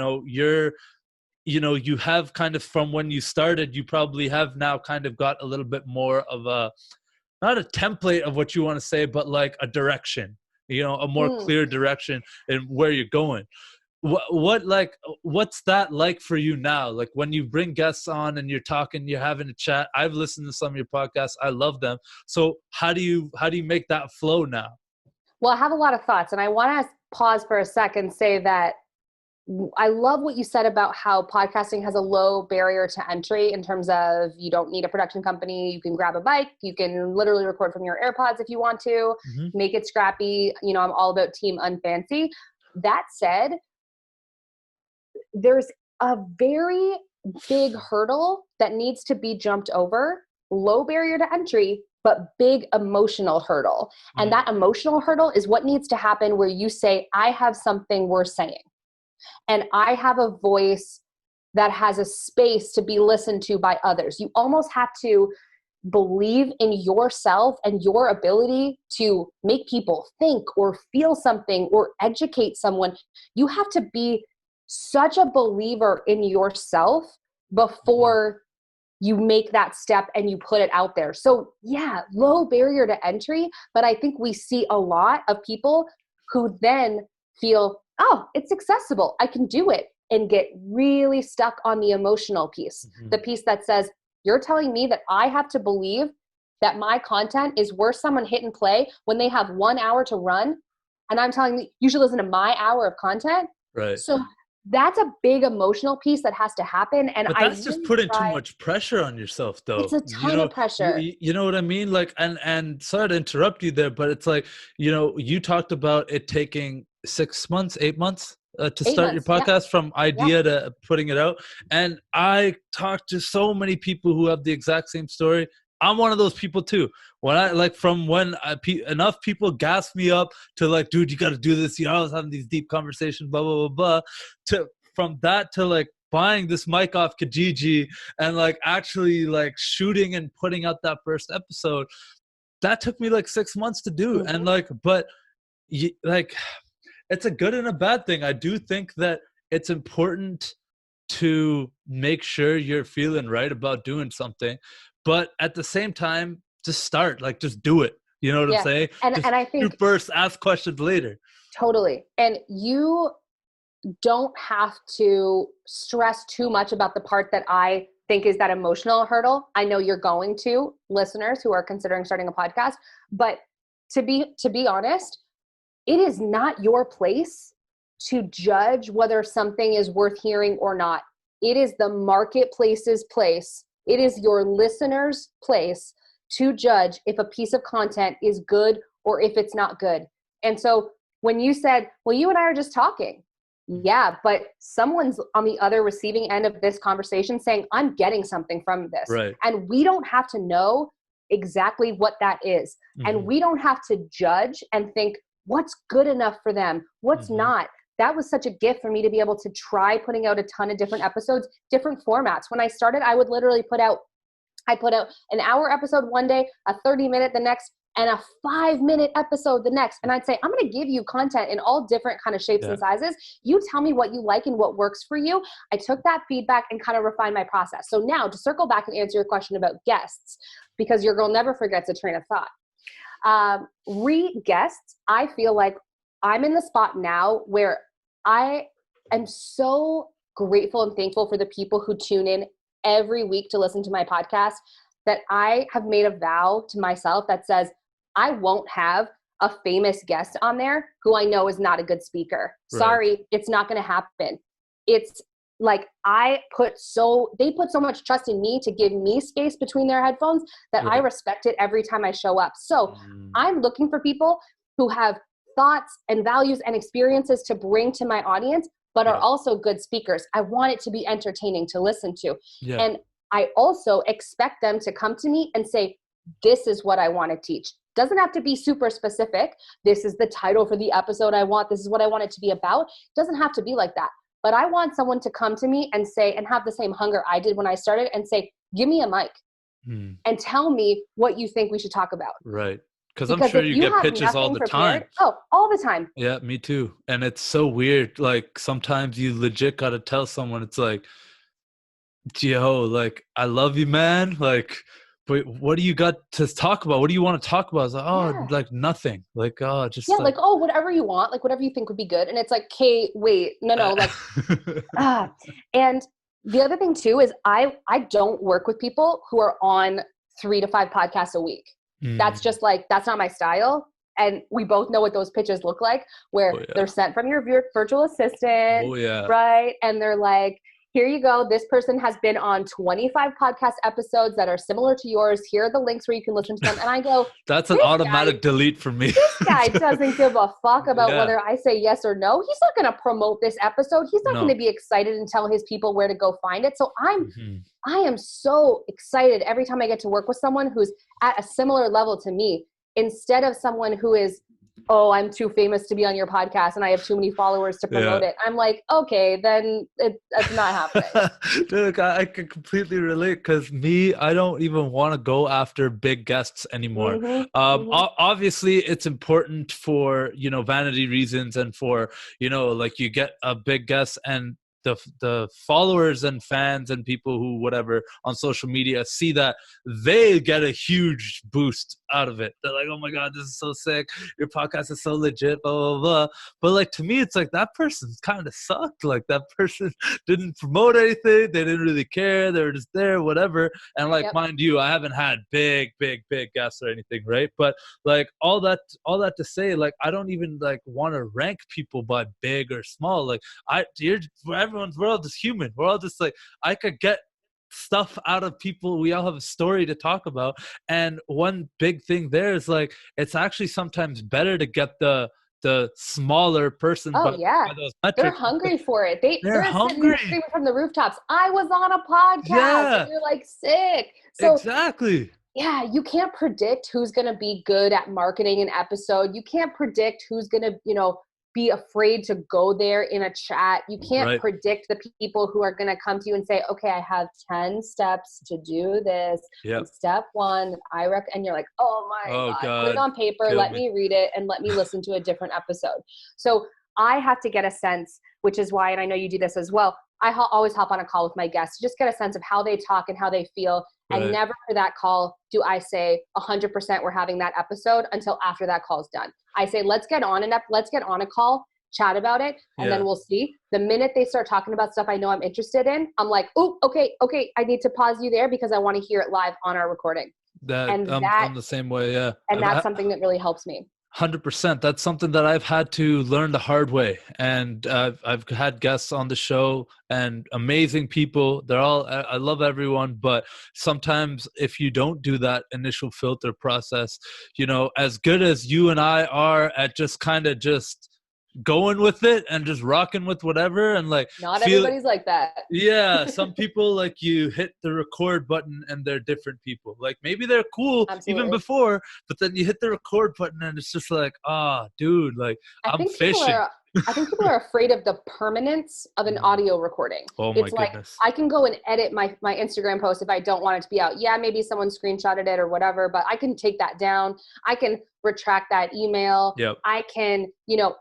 Speaker 1: have kind of from when you started, you probably have now kind of got a little bit more of a, not a template of what you want to say, but like a direction, a more
Speaker 2: Mm.
Speaker 1: clear direction in where you're going. What's that like for you now? Like when you bring guests on and you're talking, you're having a chat. I've listened to some of your podcasts. I love them. So how do you make that flow now?
Speaker 2: Well, I have a lot of thoughts, and I want to pause for a second and say that I love what you said about how podcasting has a low barrier to entry in terms of you don't need a production company. You can grab a mic. You can literally record from your AirPods if you want to,
Speaker 1: Mm-hmm.
Speaker 2: make it scrappy. I'm all about team unfancy. That said, there's a very big hurdle that needs to be jumped over. Low barrier to entry, but big emotional hurdle. And that emotional hurdle is what needs to happen where you say, I have something worth saying. And I have a voice that has a space to be listened to by others. You almost have to believe in yourself and your ability to make people think or feel something or educate someone. You have to be such a believer in yourself before you make that step and you put it out there. So yeah, low barrier to entry, but I think we see a lot of people who then feel, oh, it's accessible, I can do it, and get really stuck on the emotional piece, the piece that says, you're telling me that I have to believe that my content is worth someone hitting play when they have 1 hour to run, and I'm telling you, you should listen to my hour of content.
Speaker 1: Right.
Speaker 2: So that's a big emotional piece that has to happen. And
Speaker 1: but that's just putting too much pressure on yourself, though.
Speaker 2: It's a ton of pressure.
Speaker 1: You know what I mean? Like, and sorry to interrupt you there, but it's like, you talked about it taking 6 months, 8 months to start your podcast from idea to putting it out. And I talked to so many people who have the exact same story. I'm one of those people too. When enough people gas me up to like, dude, you got to do this. I was having these deep conversations, blah, blah, blah, blah. From that to like buying this mic off Kijiji and like actually like shooting and putting out that first episode, that took me like 6 months to do. And like, but like, it's a good and a bad thing. I do think that it's important to make sure you're feeling right about doing something, but at the same time, just start, like, just do it. You know what I'm saying?
Speaker 2: And I think
Speaker 1: you first, ask questions later.
Speaker 2: Totally. And you don't have to stress too much about the part that I think is that emotional hurdle. I know you're going to, listeners who are considering starting a podcast, but to be honest, it is not your place to judge whether something is worth hearing or not. It is the marketplace's place. It is your listener's place to judge if a piece of content is good or if it's not good. And so when you said, well, you and I are just talking. Yeah, but someone's on the other receiving end of this conversation saying, I'm getting something from this.
Speaker 1: Right.
Speaker 2: And we don't have to know exactly what that is. And we don't have to judge and think what's good enough for them, what's
Speaker 1: Mm-hmm.
Speaker 2: not. That was such a gift for me to be able to try putting out a ton of different episodes, different formats. When I started, I would literally put out an hour episode one day, a 30-minute the next, and a 5-minute episode the next. And I'd say, I'm going to give you content in all different kind of shapes and sizes. You tell me what you like and what works for you. I took that feedback and kind of refined my process. So now to circle back and answer your question about guests, because your girl never forgets a train of thought. Guests, I feel like I'm in the spot now where I am so grateful and thankful for the people who tune in every week to listen to my podcast, that I have made a vow to myself that says, I won't have a famous guest on there who I know is not a good speaker.
Speaker 1: Right.
Speaker 2: Sorry, it's not going to happen. It's like they put so much trust in me to give me space between their headphones that I respect it every time I show up. So I'm looking for people who have thoughts and values and experiences to bring to my audience, but are also good speakers. I want it to be entertaining to listen to. And I also expect them to come to me and say, this is what I want to teach. Doesn't have to be super specific. This is the title for the episode I want. This is what I want it to be about. Doesn't have to be like that. But I want someone to come to me and say, and have the same hunger I did when I started, and say, give me a mic and tell me what you think we should talk about.
Speaker 1: Right. Because I'm sure you get pitches all the time.
Speaker 2: Oh, all the time.
Speaker 1: Yeah, me too. And it's so weird. Like sometimes you legit got to tell someone, it's like, yo, like, I love you, man. Like, but what do you got to talk about? What do you want to talk about? It's like, like nothing. Like, just
Speaker 2: like, oh, whatever you want, like whatever you think would be good. And it's like, okay, wait, no, like, And the other thing too is I don't work with people who are on 3 to 5 podcasts a week. That's just like, that's not my style. And we both know what those pitches look like, where they're sent from your virtual assistant, right? And they're like, here you go. This person has been on 25 podcast episodes that are similar to yours. Here are the links where you can listen to them. And I go,
Speaker 1: that's an automatic delete for me.
Speaker 2: This guy doesn't give a fuck about whether I say yes or no. He's not going to promote this episode. He's not going to be excited and tell his people where to go find it. So I am so excited every time I get to work with someone who's at a similar level to me, instead of someone who is, oh, I'm too famous to be on your podcast and I have too many followers to promote it. I'm like, okay, then it's not happening.
Speaker 1: Dude, I can completely relate, because I don't even want to go after big guests anymore. Obviously it's important for, vanity reasons, and for, like, you get a big guest and the followers and fans and people who whatever on social media see that, they get a huge boost out of it. They're like, oh my God, this is so sick. Your podcast is so legit, blah, blah, blah. But like, to me, it's like, that person kind of sucked. Like, that person didn't promote anything. They didn't really care. They were just there, whatever. And like, mind you, I haven't had big guests or anything, right? But like, all that to say, like, I don't even like want to rank people by big or small. Like, everyone's, we're all just human. We're all just like, I could get stuff out of people. We all have a story to talk about. And one big thing there is like, it's actually sometimes better to get the smaller person.
Speaker 2: Oh yeah, they're hungry for it. They're hungry, screaming from the rooftops, I was on a podcast. And you're like, sick. So
Speaker 1: exactly.
Speaker 2: Yeah, you can't predict who's going to be good at marketing an episode. You can't predict who's going to, be afraid to go there in a chat. You can't predict the people who are going to come to you and say, okay, I have 10 steps to do this. Step 1, and you're like, oh my God, put it on paper, let me read it, and let me listen to a different episode. So I have to get a sense, which is why, and I know you do this as well, I always hop on a call with my guests to just get a sense of how they talk and how they feel. And never for that call do I say 100% we're having that episode until after that call is done. I say, let's get on a call, chat about it, and then we'll see. The minute they start talking about stuff I know I'm interested in, I'm like, oh, okay, I need to pause you there because I want to hear it live on our recording.
Speaker 1: I'm the same way, yeah.
Speaker 2: And that's something that really helps me.
Speaker 1: 100%. That's something that I've had to learn the hard way. And I've had guests on the show and amazing people. I love everyone. But sometimes if you don't do that initial filter process, as good as you and I are at just kind of just going with it and just rocking with whatever, and like
Speaker 2: Not
Speaker 1: feel.
Speaker 2: everybody's like that.
Speaker 1: Yeah, some people, like, you hit the record button and they're different people. Like, maybe they're cool even
Speaker 2: Absolutely.
Speaker 1: before, but then you hit the record button and it's just like, dude, like,
Speaker 2: I
Speaker 1: I'm
Speaker 2: think people
Speaker 1: fishing.
Speaker 2: are I think people are afraid of the permanence of an audio recording.
Speaker 1: Oh my
Speaker 2: It's like
Speaker 1: goodness.
Speaker 2: I can go and edit my Instagram post if I don't want it to be out. Yeah, maybe someone screenshotted it or whatever, but I can take that down. I can retract that email.
Speaker 1: Yep.
Speaker 2: I can,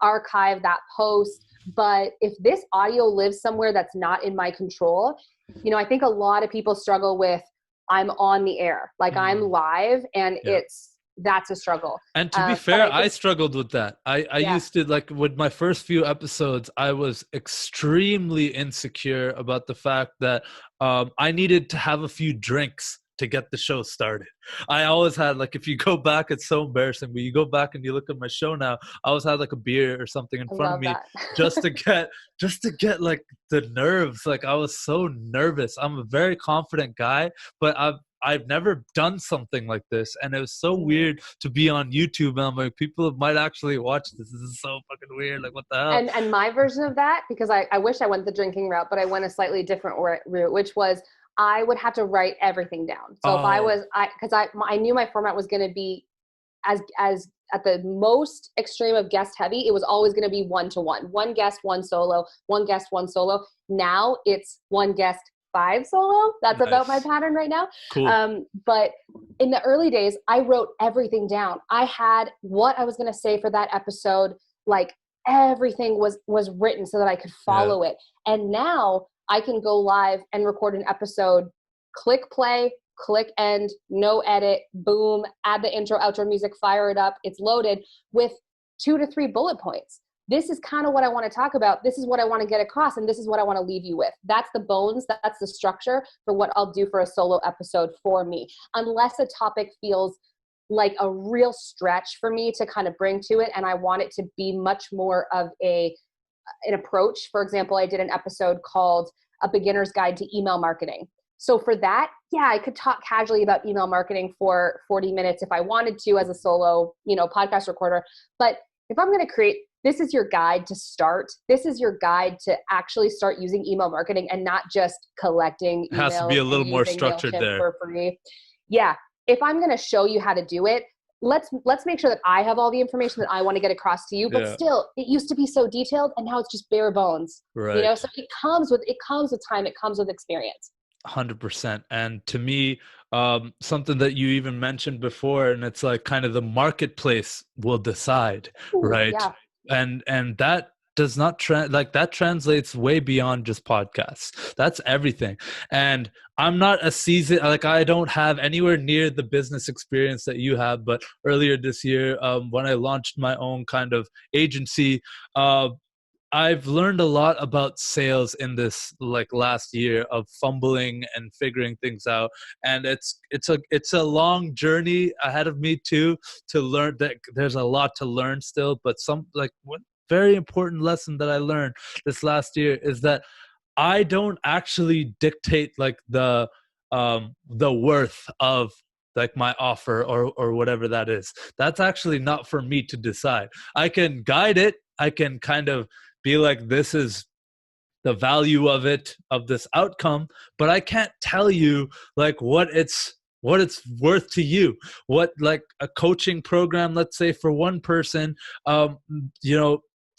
Speaker 2: archive that post. But if this audio lives somewhere that's not in my control, I think a lot of people struggle with I'm on the air, like I'm live, and
Speaker 1: Yep.
Speaker 2: that's a struggle.
Speaker 1: And to be fair, I struggled with that. I
Speaker 2: Yeah.
Speaker 1: used to, like, with my first few episodes, I was extremely insecure about the fact that I needed to have a few drinks to get the show started. I always had, like, if you go back, it's so embarrassing, but you go back and you look at my show now, I always had like a beer or something in
Speaker 2: I
Speaker 1: front of
Speaker 2: love
Speaker 1: me
Speaker 2: that.
Speaker 1: just to get like the nerves. Like, I was so nervous. I'm a very confident guy, but I've never done something like this, and it was so weird to be on YouTube. And I'm like, people might actually watch this. This is so fucking weird. Like, what the hell?
Speaker 2: And my version of that, because I wish I went the drinking route, but I went a slightly different route, which was I would have to write everything down. So if I knew my format was going to be as at the most extreme of guest heavy, it was always going to be 1-to-1, one guest, one solo, one guest, one solo. Now it's one guest, 5 solo. That's
Speaker 1: Nice.
Speaker 2: about my pattern right now.
Speaker 1: Cool.
Speaker 2: But in the early days, I wrote everything down. I had what I was going to say for that episode. Like, everything was written so that I could follow it. And now I can go live and record an episode, click play, click end, no edit, boom, add the intro, outro music, fire it up. It's loaded with 2 to 3 bullet points. This is kind of what I want to talk about. This is what I want to get across, and this is what I want to leave you with. That's the bones. That's the structure for what I'll do for a solo episode for me. Unless a topic feels like a real stretch for me to kind of bring to it, and I want it to be much more of an approach. For example, I did an episode called A Beginner's Guide to Email Marketing. So for that, yeah, I could talk casually about email marketing for 40 minutes if I wanted to as a solo, podcast recorder. But if I'm going to create, this is your guide to start. This is your guide to actually start using email marketing and not just collecting emails.
Speaker 1: It has to be a little more structured there.
Speaker 2: For free. Yeah. If I'm going to show you how to do it, let's make sure that I have all the information that I want to get across to you. But still, it used to be so detailed, and now it's just bare bones.
Speaker 1: Right.
Speaker 2: So it comes with time. It comes with experience.
Speaker 1: 100%. And to me, something that you even mentioned before, and it's like kind of the marketplace will decide. Ooh, right? Yeah. And that does not that translates way beyond just podcasts. That's everything. And I'm not a seasoned, like, I don't have anywhere near the business experience that you have, but earlier this year, when I launched my own kind of agency, I've learned a lot about sales in this, like, last year of fumbling and figuring things out. And it's a long journey ahead of me too, to learn that there's a lot to learn still. But one very important lesson that I learned this last year is that I don't actually dictate like the worth of like my offer or whatever that is. That's actually not for me to decide. I can guide it. I can kind of be like, this is the value of this outcome, but I can't tell you like what it's worth to you. What, like, a coaching program, let's say, for one person,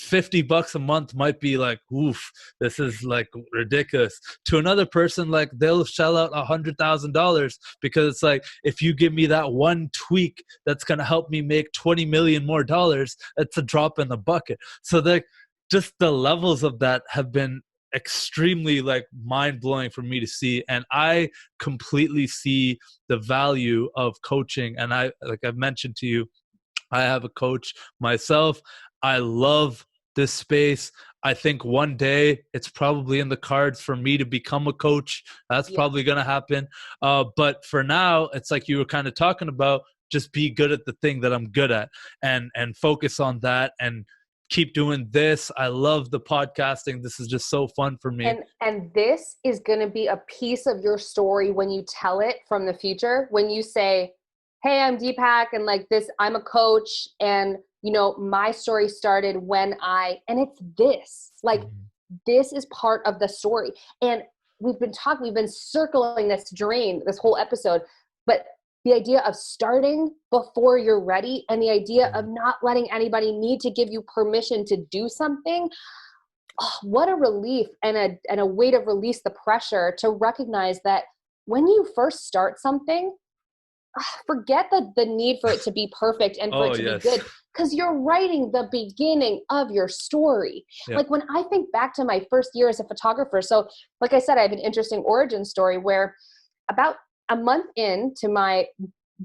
Speaker 1: $50 a month might be like, oof, this is like ridiculous. To another person, like, they'll shell out $100,000 because it's like, if you give me that one tweak that's going to help me make 20 million more dollars, it's a drop in the bucket. So just the levels of that have been extremely like mind-blowing for me to see. And I completely see the value of coaching. And like I've mentioned to you, I have a coach myself. I love this space. I think one day it's probably in the cards for me to become a coach. That's probably going to happen. But for now, it's like you were kind of talking about, just be good at the thing that I'm good at and focus on that and keep doing this. I love the podcasting. This is just so fun for me.
Speaker 2: And this is going to be a piece of your story when you tell it from the future. When you say, hey, I'm Deepak, and like this, I'm a coach, and my story started when and it's this, like, this is part of the story. And we've been circling this drain, this whole episode, but the idea of starting before you're ready and the idea of not letting anybody need to give you permission to do something. Oh, what a relief and a way to release the pressure to recognize that when you first start something, forget the need for it to be perfect and for it to be good, because you're writing the beginning of your story. Like when I think back to my first year as a photographer, so like I said, I have an interesting origin story where about a month into my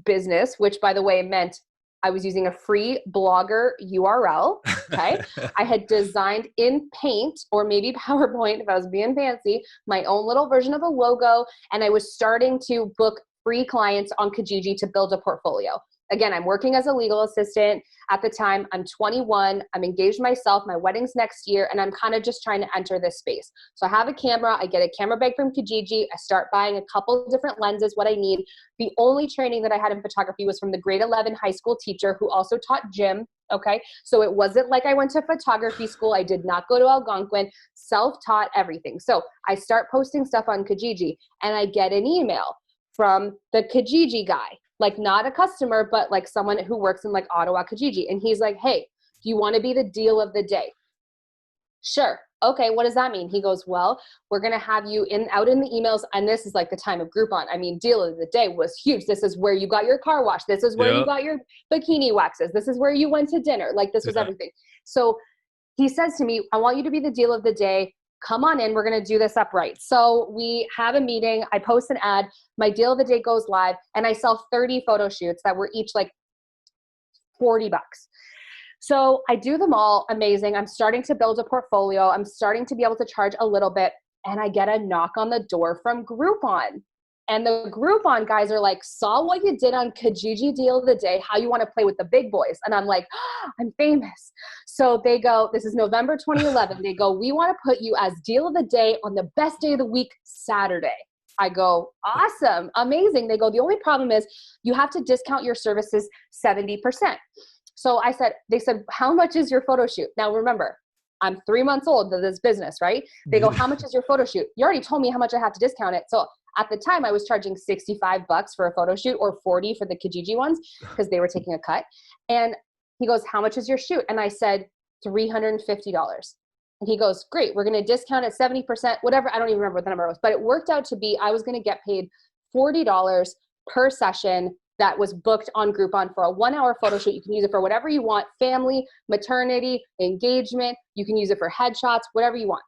Speaker 2: business, which by the way meant I was using a free Blogger URL. Okay. I had designed in Paint or maybe PowerPoint, if I was being fancy, my own little version of a logo. And I was starting to book free clients on Kijiji to build a portfolio. Again, I'm working as a legal assistant. At the time, I'm 21. I'm engaged myself. My wedding's next year. And I'm kind of just trying to enter this space. So I have a camera. I get a camera bag from Kijiji. I start buying a couple different lenses, what I need. The only training that I had in photography was from the grade 11 high school teacher who also taught gym. Okay. So it wasn't like I went to photography school. I did not go to Algonquin, self-taught everything. So I start posting stuff on Kijiji and I get an email from the Kijiji guy. Like not a customer, but like someone who works in like Ottawa, Kijiji. And he's like, hey, do you want to be the deal of the day? Sure. Okay. What does that mean? He goes, well, we're going to have you out in the emails. And this is like the time of Groupon. I mean, deal of the day was huge. This is where you got your car wash. This is where you got your bikini waxes. This is where you went to dinner. Like this was everything. So he says to me, I want you to be the deal of the day. Come on in. We're going to do this upright. So we have a meeting. I post an ad. My deal of the day goes live and I sell 30 photo shoots that were each like $40. So I do them all. Amazing. I'm starting to build a portfolio. I'm starting to be able to charge a little bit. And I get a knock on the door from Groupon. And the Groupon guys are like, saw what you did on Kijiji deal of the day, how you want to play with the big boys. And I'm like, oh, I'm famous. So they go, this is November 2011. They go, we want to put you as deal of the day on the best day of the week, Saturday. I go, awesome, amazing. They go, the only problem is you have to discount your services 70%. So they said, how much is your photo shoot? Now remember, I'm 3 months old to this business, right? They go, how much is your photo shoot? You already told me how much I have to discount it. So at the time I was charging $65 for a photo shoot or 40 for the Kijiji ones because they were taking a cut. And he goes, how much is your shoot? And I said, $350. And he goes, great, we're going to discount it 70%, whatever. I don't even remember what the number was, but it worked out to be, I was going to get paid $40 per session that was booked on Groupon for a 1-hour photo shoot. You can use it for whatever you want, family, maternity, engagement. You can use it for headshots, whatever you want.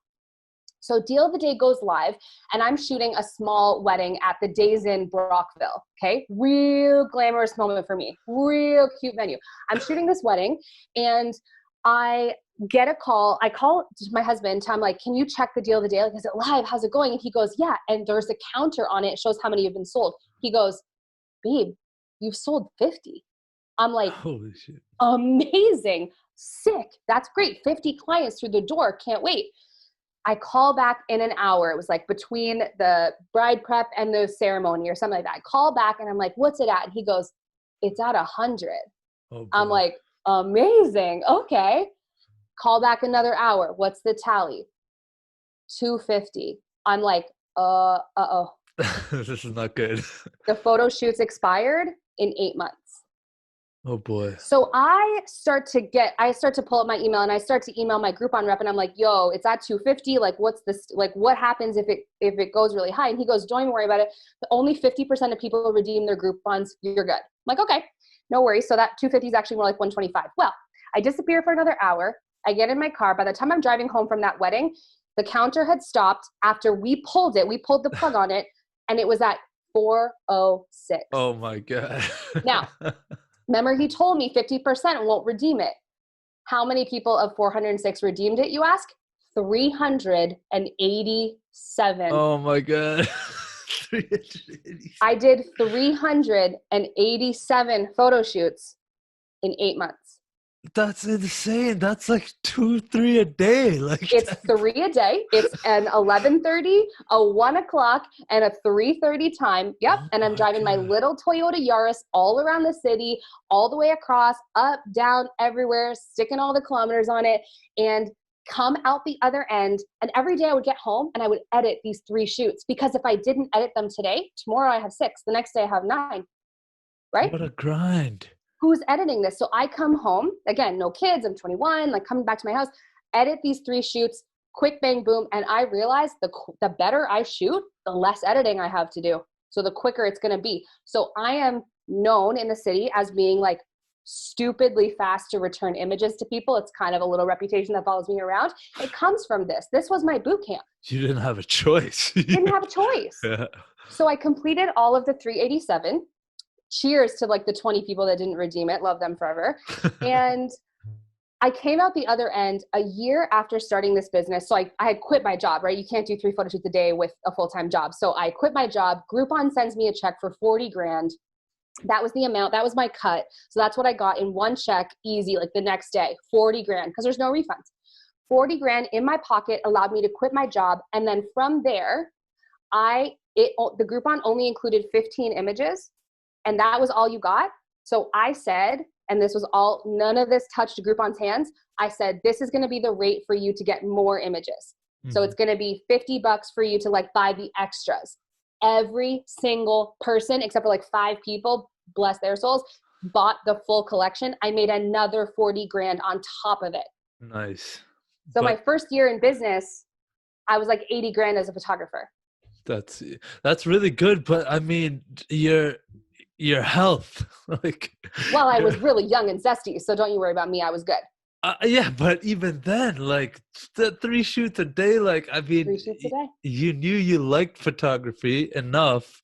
Speaker 2: So deal of the day goes live and I'm shooting a small wedding at the Days Inn Brockville. Okay. Real glamorous moment for me. Real cute venue. I'm shooting this wedding and I get a call. I call my husband. I'm like, can you check the deal of the day? Like, is it live? How's it going? And he goes, yeah. And there's a counter on it. It shows how many have been sold. He goes, babe, you've sold 50. I'm like, holy shit. Amazing. Sick. That's great. 50 clients through the door. Can't wait. I call back in an hour. It was like between the bride prep and the ceremony or something like that. I call back and I'm like, what's it at? And he goes, it's at 100. Oh, I'm like, amazing. Okay. Call back another hour. What's the tally? 250. I'm like, uh-oh.
Speaker 1: This is not good.
Speaker 2: The photo shoots expired in 8 months.
Speaker 1: Oh boy.
Speaker 2: So I start to pull up my email and I start to email my Groupon rep and I'm like, yo, it's at 250. Like, what's this? Like, what happens if it goes really high? And he goes, don't even worry about it. Only 50% of people redeem their Groupons. You're good. I'm like, okay, no worries. So that 250 is actually more like 125. Well, I disappear for another hour. I get in my car. By the time I'm driving home from that wedding, the counter had stopped after we pulled the plug on it and it was at 406.
Speaker 1: Oh my God.
Speaker 2: Now, remember, he told me 50% won't redeem it. How many people of 406 redeemed it, you ask? 387.
Speaker 1: Oh my God.
Speaker 2: I did 387 photo shoots in 8 months.
Speaker 1: That's insane. That's like 2, 3 a day. Like
Speaker 2: It's 3 a day. It's an 11:30, a 1 o'clock, and a 3:30 time. Yep.
Speaker 1: oh
Speaker 2: And I'm
Speaker 1: my
Speaker 2: driving my
Speaker 1: God.
Speaker 2: little Toyota Yaris all around the city, all the way across, up, down, everywhere, sticking all the kilometers on it, and come out the other end. And every day I would get home and I would edit these 3 shoots, because if I didn't edit them today, tomorrow I have 6, the next day I have 9, right?
Speaker 1: What a grind.
Speaker 2: Who's editing this? So I come home, again, no kids, I'm 21, like coming back to my house, edit these 3 shoots, quick bang boom. And I realized the better I shoot, the less editing I have to do. So the quicker it's going to be. So I am known in the city as being like stupidly fast to return images to people. It's kind of a little reputation that follows me around. It comes from this. This was my boot camp.
Speaker 1: You didn't have a choice.
Speaker 2: Didn't have a choice.
Speaker 1: Yeah.
Speaker 2: So I completed all of the 387. Cheers to like the 20 people that didn't redeem it. Love them forever. And I came out the other end a year after starting this business. So I had quit my job, right? You can't do 3 photo shoots a day with a full-time job. So I quit my job. Groupon sends me a check for 40 grand. That was the amount. That was my cut. So that's what I got in one check, easy, like the next day, 40 grand, because there's no refunds. 40 grand in my pocket allowed me to quit my job. And then from there, the Groupon only included 15 images. And that was all you got. So I said, and this was all, none of this touched Groupon's hands. I said, this is going to be the rate for you to get more images. Mm-hmm. So it's going to be $50 for you to like buy the extras. Every single person, except for like 5 people, bless their souls, bought the full collection. I made another 40 grand on top of it.
Speaker 1: Nice.
Speaker 2: So my first year in business, I was like 80 grand as a photographer.
Speaker 1: That's really good. But I mean, your health, like,
Speaker 2: well, I was really young and zesty, so don't you worry about me. I was good.
Speaker 1: Yeah, but even then, like the 3 shoots a day, like, I mean,
Speaker 2: 3 shoots a day.
Speaker 1: You knew you liked photography enough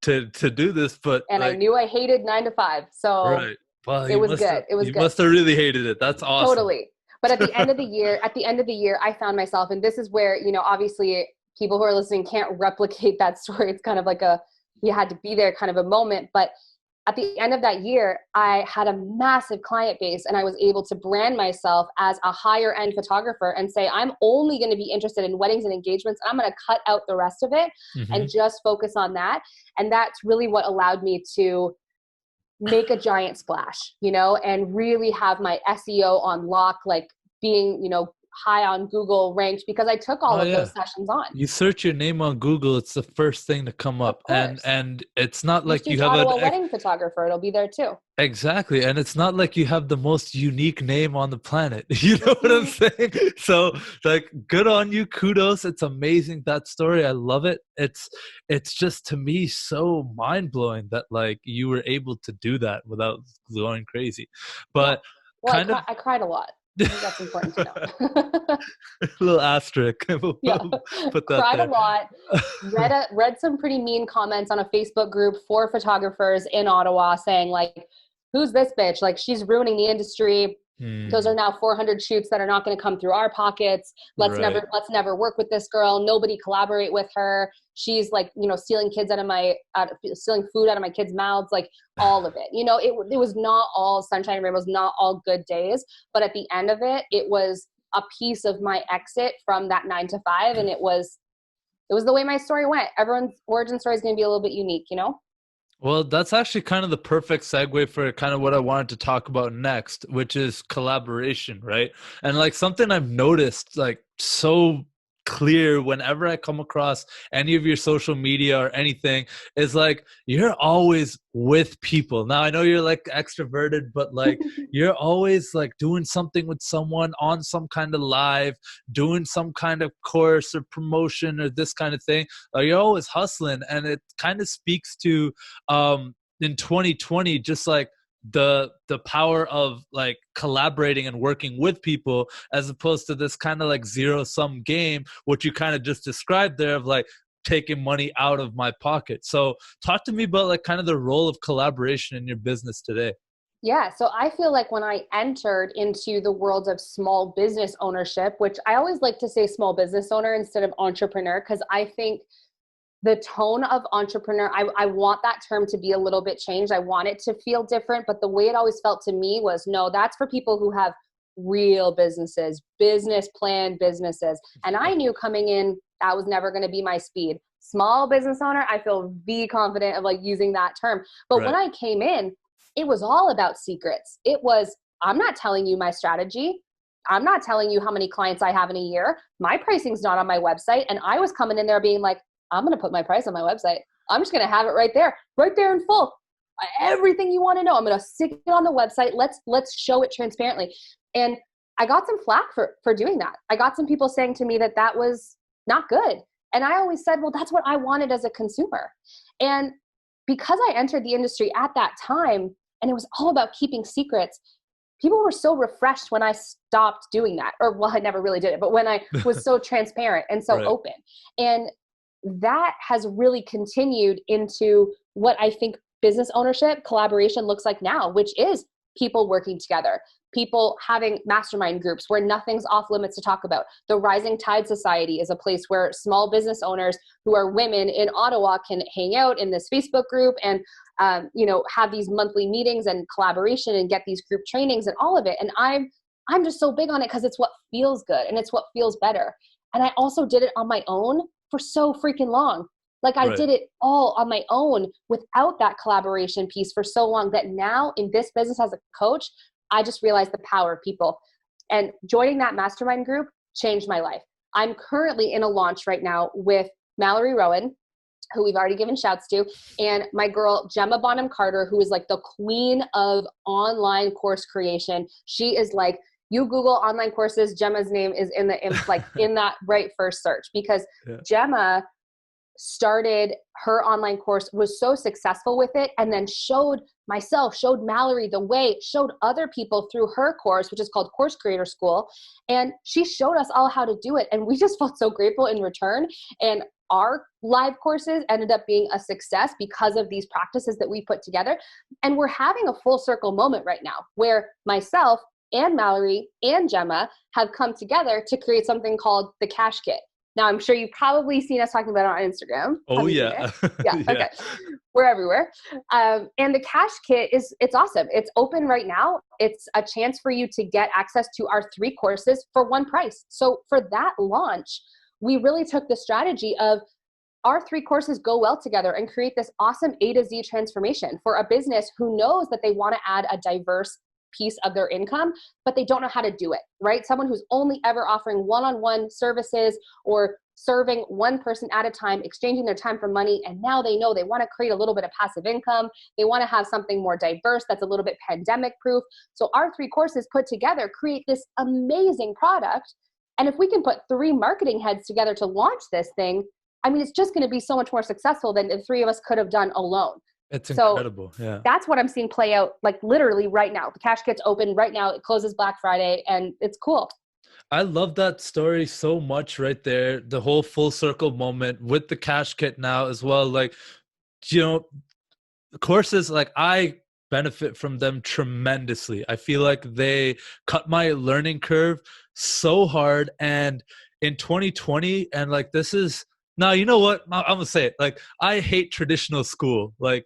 Speaker 1: to do this, but
Speaker 2: and
Speaker 1: like,
Speaker 2: I knew I hated 9 to 5, so
Speaker 1: right. Well,
Speaker 2: it was good. It was
Speaker 1: you
Speaker 2: good.
Speaker 1: Must have really hated it. That's awesome.
Speaker 2: Totally. But at the end of the year, I found myself, and this is where, obviously people who are listening can't replicate that story. It's kind of like you had to be there kind of a moment. But at the end of that year, I had a massive client base, and I was able to brand myself as a higher end photographer and say, I'm only going to be interested in weddings and engagements. I'm going to cut out the rest of it and just focus on that. And that's really what allowed me to make a giant splash, and really have my SEO on lock, like being, high on Google ranked, because I took all of those sessions on.
Speaker 1: You search your name on Google, it's the first thing to come up. And it's not like you have
Speaker 2: a wedding photographer, it'll be there too.
Speaker 1: Exactly. And it's not like you have the most unique name on the planet. You know what I'm saying? So like, good on you. Kudos. It's amazing, that story. I love it. It's just, to me, so mind blowing that like you were able to do that without going crazy. But
Speaker 2: I cried a lot. I think that's important to know.
Speaker 1: A little asterisk. Put that
Speaker 2: cried
Speaker 1: there.
Speaker 2: A lot. Read some pretty mean comments on a Facebook group for photographers in Ottawa saying like, who's this bitch? Like, she's ruining the industry. Those are now 400 shoots that are not going to come through our pockets. Let's never work with this girl. Nobody collaborate with her. She's like, stealing stealing food out of my kids' mouths, like all of it. It was not all sunshine and rainbows, not all good days. But at the end of it, it was a piece of my exit from that 9 to 5. And it was the way my story went. Everyone's origin story is going to be a little bit unique,
Speaker 1: Well, that's actually kind of the perfect segue for kind of what I wanted to talk about next, which is collaboration, right? And like something I've noticed like so clear whenever I come across any of your social media or anything is like, you're always with people. Now I know you're like extroverted, but like you're always like doing something with someone on some kind of live, doing some kind of course or promotion or this kind of thing. You're always hustling, and it kind of speaks to in 2020 just like the power of like collaborating and working with people, as opposed to this kind of like zero-sum game, which you kind of just described there, of like taking money out of my pocket. So talk to me about like kind of the role of collaboration in your business today.
Speaker 2: Yeah. So I feel like when I entered into the world of small business ownership, which I always like to say small business owner instead of entrepreneur, because I think the tone of entrepreneur, I want that term to be a little bit changed. I want it to feel different, but the way it always felt to me was, no, that's for people who have real businesses, business plan businesses. And I knew coming in, that was never going to be my speed. Small business owner, I feel very confident of like using that term. But when I came in, it was all about secrets. It was, I'm not telling you my strategy. I'm not telling you how many clients I have in a year. My pricing's not on my website. And I was coming in there being like, I'm going to put my price on my website. I'm just going to have it right there in full. Everything you want to know, I'm going to stick it on the website. Let's show it transparently. And I got some flack for doing that. I got some people saying to me that was not good. And I always said, well, that's what I wanted as a consumer. And because I entered the industry at that time, and it was all about keeping secrets, people were so refreshed when I stopped doing that. Or, well, I never really did it, but when I was so transparent and so open. And that has really continued into what I think business ownership, collaboration looks like now, which is people working together, people having mastermind groups where nothing's off limits to talk about. The Rising Tide Society is a place where small business owners who are women in Ottawa can hang out in this Facebook group and, have these monthly meetings and collaboration and get these group trainings and all of it. And I'm just so big on it because it's what feels good and it's what feels better. And I also did it on my own for so freaking long. Like I did it all on my own without that collaboration piece for so long that now in this business as a coach, I just realized the power of people. And joining that mastermind group changed my life. I'm currently in a launch right now with Mallory Rowan, who we've already given shouts to, and my girl Gemma Bonham-Carter, who is like the queen of online course creation. She is like, you Google online courses, Gemma's name is in that right first search, because Gemma started her online course, was so successful with it, and then showed Mallory the way, showed other people through her course, which is called Course Creator School. And she showed us all how to do it. And we just felt so grateful in return. And our live courses ended up being a success because of these practices that we put together. And we're having a full circle moment right now where myself and Mallory and Gemma have come together to create something called the Cash Kit. Now, I'm sure you've probably seen us talking about it on Instagram.
Speaker 1: Oh, yeah.
Speaker 2: Yeah. Okay. We're everywhere. And the Cash Kit it's awesome. It's open right now. It's a chance for you to get access to our 3 courses for one price. So for that launch, we really took the strategy of our 3 courses go well together and create this awesome A to Z transformation for a business who knows that they want to add a diverse piece of their income, but they don't know how to do it, right? Someone who's only ever offering one-on-one services or serving one person at a time, exchanging their time for money. And now they know they want to create a little bit of passive income. They want to have something more diverse that's a little bit pandemic proof. So our 3 courses put together create this amazing product. And if we can put 3 marketing heads together to launch this thing, I mean, it's just going to be so much more successful than the 3 of us could have done alone.
Speaker 1: It's incredible. Yeah.
Speaker 2: That's what I'm seeing play out like literally right now. The Cash Kit's open right now. It closes Black Friday and it's cool.
Speaker 1: I love that story so much right there. The whole full circle moment with the Cash Kit now as well. Like, courses, like I benefit from them tremendously. I feel like they cut my learning curve so hard. And in 2020, and like this is, now, you know what? I'm gonna say it. Like, I hate traditional school. And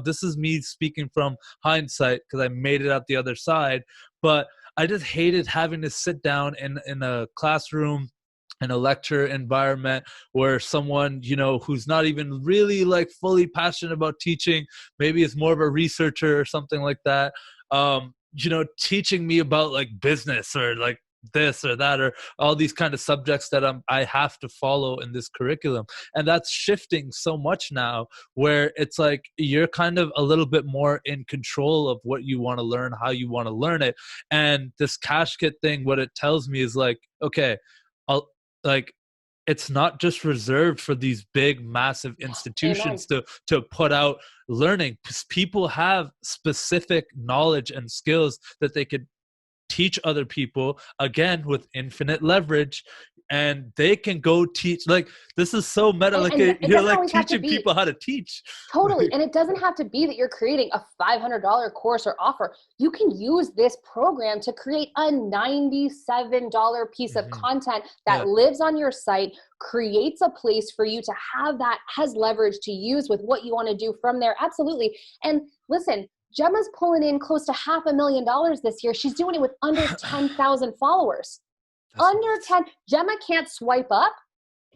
Speaker 1: this is me speaking from hindsight because I made it out the other side. But I just hated having to sit down in a classroom, in a lecture environment where someone, who's not even really like fully passionate about teaching, maybe is more of a researcher or something like that, teaching me about like business or like this or that or all these kind of subjects that I have to follow in this curriculum. And that's shifting so much now where it's like you're kind of a little bit more in control of what you want to learn, how you want to learn it. And this Cash Kit thing, what it tells me is like, okay, it's not just reserved for these big, massive institutions to put out learning. People have specific knowledge and skills that they could teach other people, again, with infinite leverage. and they can go teach. Like, this is so meta. Like,
Speaker 2: And it
Speaker 1: you're
Speaker 2: doesn't
Speaker 1: like
Speaker 2: always have to
Speaker 1: teaching
Speaker 2: be.
Speaker 1: people how to teach.
Speaker 2: Totally.
Speaker 1: Like,
Speaker 2: And it doesn't have to be that you're creating a $500 course or offer. You can use this program to create a $97 piece of content that lives on your site, creates a place for you to have that as leverage to use with what you want to do from there. Absolutely. And listen, Gemma's pulling in close to $500,000 this year. She's doing it with under 10,000 followers.
Speaker 1: That's
Speaker 2: Under
Speaker 1: nuts.
Speaker 2: 10. Gemma can't swipe up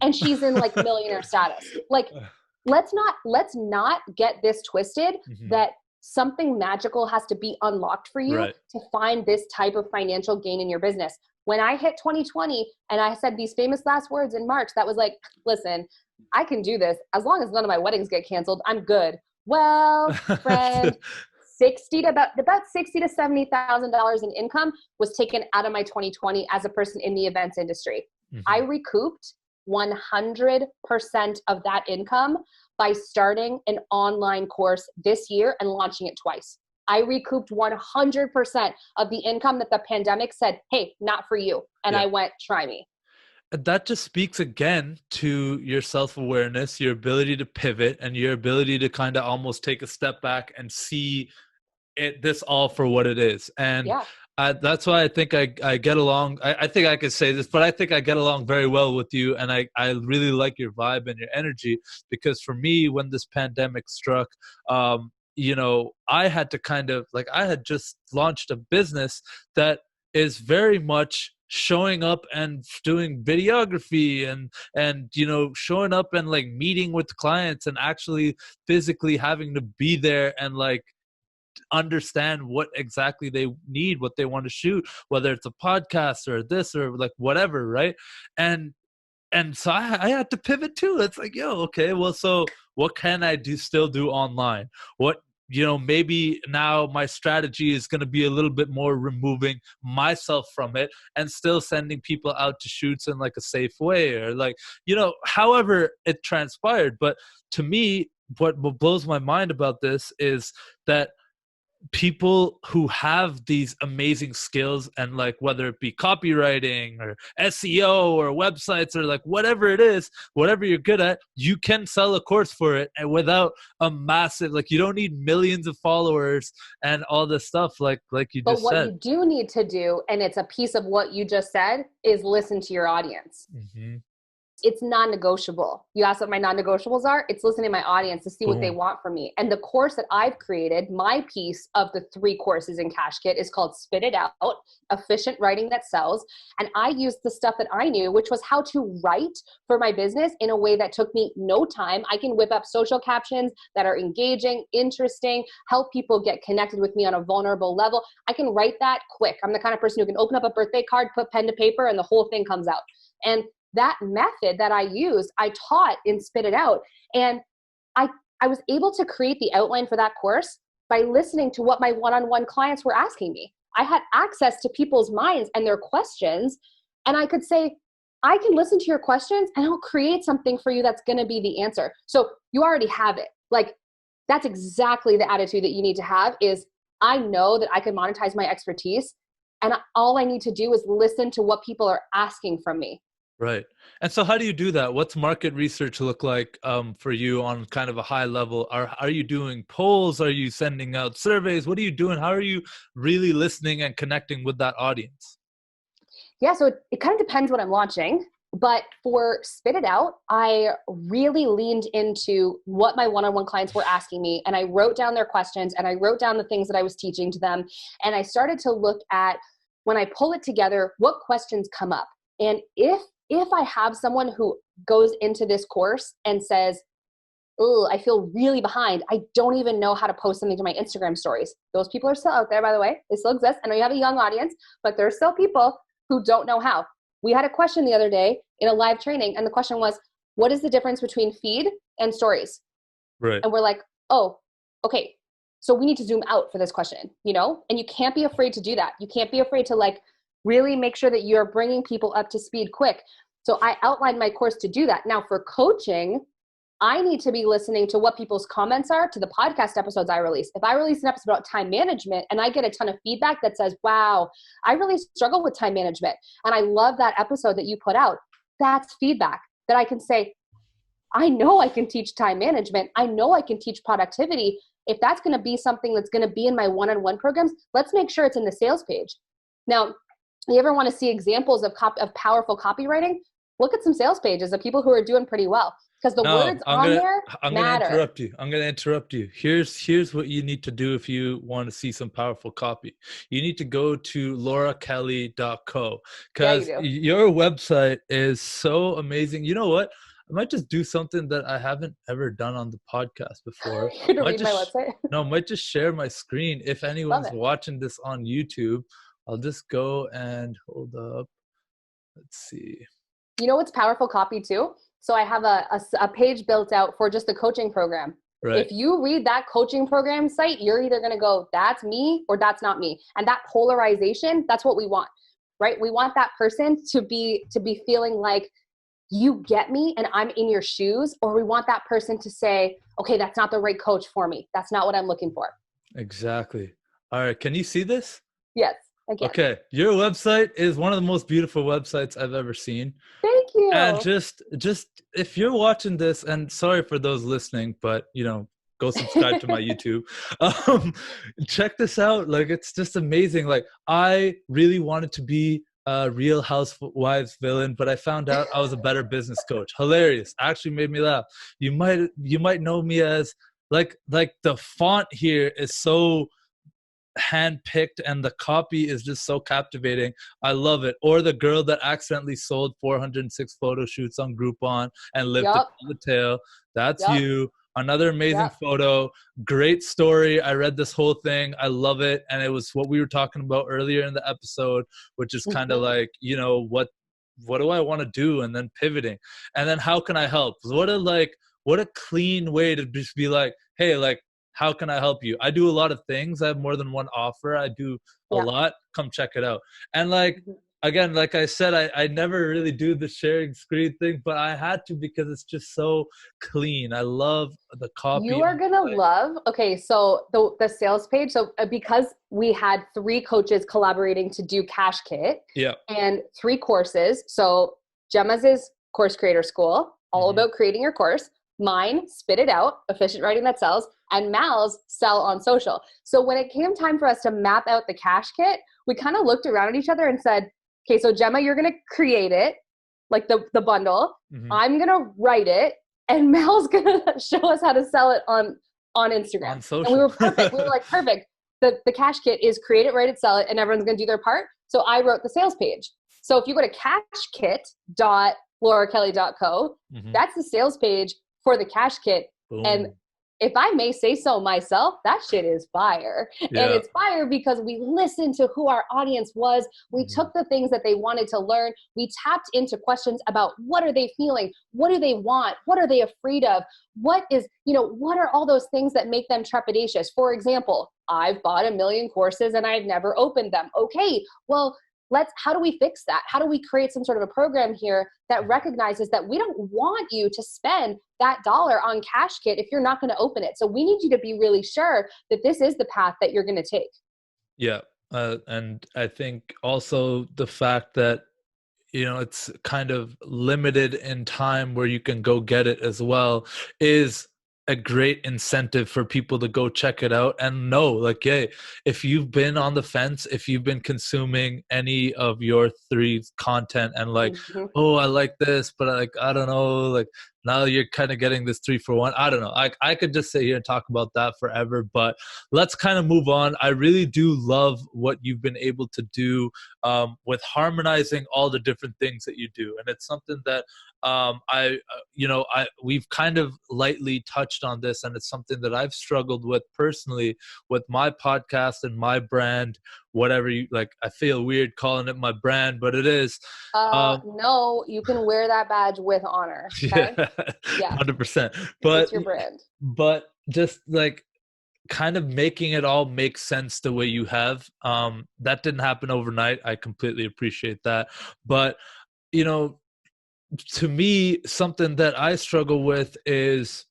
Speaker 2: and she's in like millionaire status. Like, let's not get this twisted that something magical has to be unlocked for you to find this type of financial gain in your business. When I hit 2020 and I said these famous last words in March, that was like, listen, I can do this. As long as none of my weddings get canceled, I'm good. Well, friend, about $60,000 to $70,000 in income was taken out of my 2020 as a person in the events industry. I recouped 100% of that income by starting an online course this year and launching it twice. I recouped 100% of the income that the pandemic said, hey, not for you. And I went, try me.
Speaker 1: That just speaks again to your self-awareness, your ability to pivot, and your ability to kind of almost take a step back and see this all for what it is. And that's why I think I get along. I think I could say this, but I think I get along very well with you. And I really like your vibe and your energy, because for me, when this pandemic struck, you know, I had to kind of like, I had just launched a business that is very much showing up and doing videography and you know, showing up and like meeting with clients and actually physically having to be there and like understand what exactly they need, what they want to shoot, whether it's a podcast or this or like whatever, right? And so I had to pivot too. It's like, yo, okay, well, so what can I still do online? What, you know, maybe now my strategy is going to be a little bit more removing myself from it and still sending people out to shoots in like a safe way, or like, you know, however it transpired. But to me, what blows my mind about this is that people who have these amazing skills, and like whether it be copywriting or SEO or websites or like whatever it is, whatever you're good at, you can sell a course for it, and without a massive, like, you don't need millions of followers and all this stuff like you just said.
Speaker 2: But what you do need to do, and it's a piece of what you just said, is listen to your audience. It's non-negotiable. You asked what my non-negotiables are. It's listening to my audience to see what they want from me. And the course that I've created, my piece of the 3 courses in Cash Kit, is called Spit It Out, Efficient Writing That Sells. And I used the stuff that I knew, which was how to write for my business in a way that took me no time. I can whip up social captions that are engaging, interesting, help people get connected with me on a vulnerable level. I can write that quick. I'm the kind of person who can open up a birthday card, put pen to paper, and the whole thing comes out. And that method that I used, I taught in Spit It Out. And I was able to create the outline for that course by listening to what my one-on-one clients were asking me. I had access to people's minds and their questions. And I could say, I can listen to your questions and I'll create something for you that's going to be the answer. So you already have it. Like, that's exactly the attitude that you need to have, is I know that I can monetize my expertise, and all I need to do is listen to what people are asking from me.
Speaker 1: Right. And so how do you do that? What's market research look like for you on kind of a high level? Are you doing polls? Are you sending out surveys? What are you doing? How are you really listening and connecting with that audience?
Speaker 2: Yeah, so it kind of depends what I'm launching. But for Spit It Out, I really leaned into what my one-on-one clients were asking me. And I wrote down their questions, and I wrote down the things that I was teaching to them. And I started to look at, when I pull it together, what questions come up. And if I have someone who goes into this course and says, oh, I feel really behind, I don't even know how to post something to my Instagram stories. Those people are still out there, by the way. They still exist. I know you have a young audience, but there's still people who don't know how. We had a question the other day in a live training, and the question was, what is the difference between feed and stories?
Speaker 1: Right.
Speaker 2: And we're like, oh, okay. So we need to zoom out for this question, you know? And you can't be afraid to do that. You can't be afraid to like really make sure that you're bringing people up to speed quick. So I outlined my course to do that. Now for coaching, I need to be listening to what people's comments are to the podcast episodes I release. If I release an episode about time management and I get a ton of feedback that says, wow, I really struggle with time management, and I love that episode that you put out, that's feedback that I can say, I know I can teach time management. I know I can teach productivity. If that's going to be something that's going to be in my one-on-one programs, let's make sure it's in the sales page. Now, you ever want to see examples of powerful copywriting? Look at some sales pages of people who are doing pretty well, because the
Speaker 1: No,
Speaker 2: words on there
Speaker 1: I'm gonna
Speaker 2: matter.
Speaker 1: interrupt you. I'm gonna interrupt you. Here's what you need to do if you want to see some powerful copy. You need to go to laurakelly.co,
Speaker 2: Yeah, you
Speaker 1: because
Speaker 2: do.
Speaker 1: your website is so amazing. You know what? I might just do something that I haven't ever done on the podcast before.
Speaker 2: You're going to
Speaker 1: Might
Speaker 2: read my
Speaker 1: just
Speaker 2: website?
Speaker 1: no, might just share my screen. If
Speaker 2: Love
Speaker 1: anyone's
Speaker 2: it.
Speaker 1: watching this on YouTube, I'll just go and hold up. Let's see.
Speaker 2: You know what's powerful copy too? So I have a page built out for just the coaching program.
Speaker 1: Right.
Speaker 2: If you read that coaching program site, you're either going to go, that's me or that's not me. And that polarization, that's what we want, right? We want that person to be feeling like, you get me and I'm in your shoes, or we want that person to say, okay, that's not the right coach for me. That's not what I'm looking for.
Speaker 1: Exactly. All right. Can you see this?
Speaker 2: Yes, I can.
Speaker 1: Okay. Your website is one of the most beautiful websites I've ever seen.
Speaker 2: Thank
Speaker 1: And
Speaker 2: you.
Speaker 1: just if you're watching this, and sorry for those listening, but go subscribe to my YouTube. Um, Check this out. Like, it's just amazing. Like, I really wanted to be a Real Housewives villain, but I found out I was a better business coach. Hilarious. Actually made me laugh. You might know me as like the font here is so handpicked and the copy is just so captivating. I love it. Or the girl that accidentally sold 406 photo shoots on Groupon and lived to
Speaker 2: Yep.
Speaker 1: tell the tale. That's
Speaker 2: Yep.
Speaker 1: you. Another amazing
Speaker 2: Yep.
Speaker 1: photo. Great story. I read this whole thing. I love it. And it was what we were talking about earlier in the episode, which is kind of
Speaker 2: Mm-hmm.
Speaker 1: like, what do I want to do? And then pivoting. And then how can I help? What a clean way to just be like, hey, like, how can I help you? I do a lot of things. I have more than one offer. I do a
Speaker 2: Yep.
Speaker 1: lot. Come check it out. And like,
Speaker 2: Mm-hmm.
Speaker 1: again, like I said, I never really do the sharing screen thing, but I had to because it's just so clean. I love the
Speaker 2: You
Speaker 1: copy
Speaker 2: are
Speaker 1: on
Speaker 2: going to
Speaker 1: the site.
Speaker 2: love, okay, so the sales page. So because we had 3 coaches collaborating to do Cash Kit
Speaker 1: Yeah.
Speaker 2: and 3 courses. So Gemma's is Course Creator School, all
Speaker 1: Mm-hmm.
Speaker 2: about creating your course. Mine, Spit It Out, efficient writing that sells, and Mal's Sell on Social. So when it came time for us to map out the Cash Kit, we kind of looked around at each other and said, okay, so Gemma, you're going to create it, like the bundle.
Speaker 1: Mm-hmm.
Speaker 2: I'm going to write it, and Mel's going to show us how to sell it on Instagram.
Speaker 1: On social.
Speaker 2: And we were perfect. We were like, perfect. The Cash Kit is create it, write it, sell it, and everyone's going to do their part. So I wrote the sales page. So if you go to cashkit.laurakelly.co,
Speaker 1: Mm-hmm.
Speaker 2: that's the sales page for the Cash Kit.
Speaker 1: Boom.
Speaker 2: And if I may say so myself, that shit is fire.
Speaker 1: Yeah.
Speaker 2: And it's fire because we listened to who our audience was. We
Speaker 1: Mhm.
Speaker 2: took the things that they wanted to learn. We tapped into questions about what are they feeling? What do they want? What are they afraid of? What are all those things that make them trepidatious? For example, I've bought 1 million courses and I've never opened them. Okay, well, how do we fix that? How do we create some sort of a program here that recognizes that we don't want you to spend that dollar on Cash Kit if you're not going to open it? So we need you to be really sure that this is the path that you're going to take.
Speaker 1: Yeah. And I think also the fact that, it's kind of limited in time where you can go get it as well is a great incentive for people to go check it out and know, like, hey, if you've been on the fence, if you've been consuming any of your 3 content and like,
Speaker 2: Mm-hmm.
Speaker 1: oh, I like this, but I don't know, like now you're kind of getting this 3 for 1. I don't know. I could just sit here and talk about that forever, but let's kind of move on. I really do love what you've been able to do with harmonizing all the different things that you do. And it's something that we've kind of lightly touched on this, and it's something that I've struggled with personally with my podcast and my brand, whatever you like. I feel weird calling it my brand, but it is.
Speaker 2: No, you can wear that badge with honor. Okay? Yeah.
Speaker 1: 100%. But
Speaker 2: it's your brand.
Speaker 1: But just like kind of making it all make sense the way you have. That didn't happen overnight. I completely appreciate that. But, to me, something that I struggle with is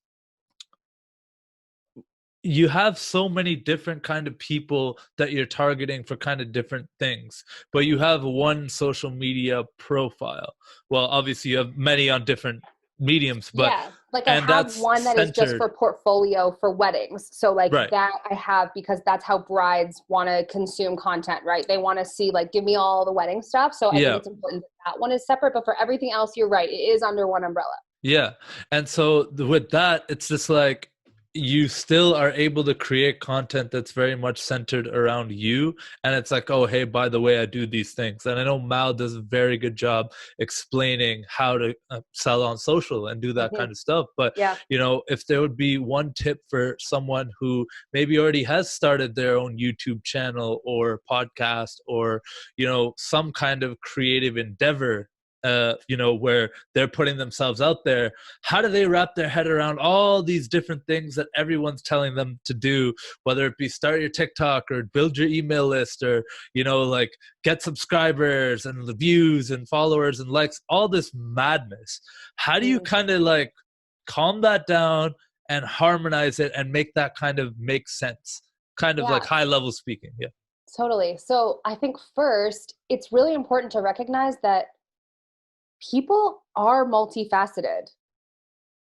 Speaker 1: you have so many different kind of people that you're targeting for kind of different things, but you have one social media profile. Well, obviously you have many on different mediums, but
Speaker 2: Yeah. Like I
Speaker 1: and
Speaker 2: have
Speaker 1: that's
Speaker 2: one that is just
Speaker 1: centered
Speaker 2: for portfolio for weddings. So like
Speaker 1: right.
Speaker 2: that I have because that's how brides want to consume content, right? They want to see like, give me all the wedding stuff. So I think
Speaker 1: Yeah.
Speaker 2: it's important that one is separate, but for everything else, you're right. It is under one umbrella.
Speaker 1: Yeah. And so with that, it's just like you still are able to create content that's very much centered around you. And it's like, oh, hey, by the way, I do these things. And I know Mal does a very good job explaining how to sell on social and do that
Speaker 2: Mm-hmm.
Speaker 1: kind of stuff. But,
Speaker 2: Yeah.
Speaker 1: you know, if there would be one tip for someone who maybe already has started their own YouTube channel or podcast or, you know, some kind of creative endeavor, you know, where they're putting themselves out there, how do they wrap their head around all these different things that everyone's telling them to do, whether it be start your TikTok or build your email list or, you know, like get subscribers and views and followers and likes, all this madness. How do you
Speaker 2: Mm.
Speaker 1: kind of like calm that down and harmonize it and make that kind of make sense, kind of like
Speaker 2: Yeah,
Speaker 1: high level speaking? Yeah.
Speaker 2: totally. So I think first, it's really important to recognize that people are multifaceted.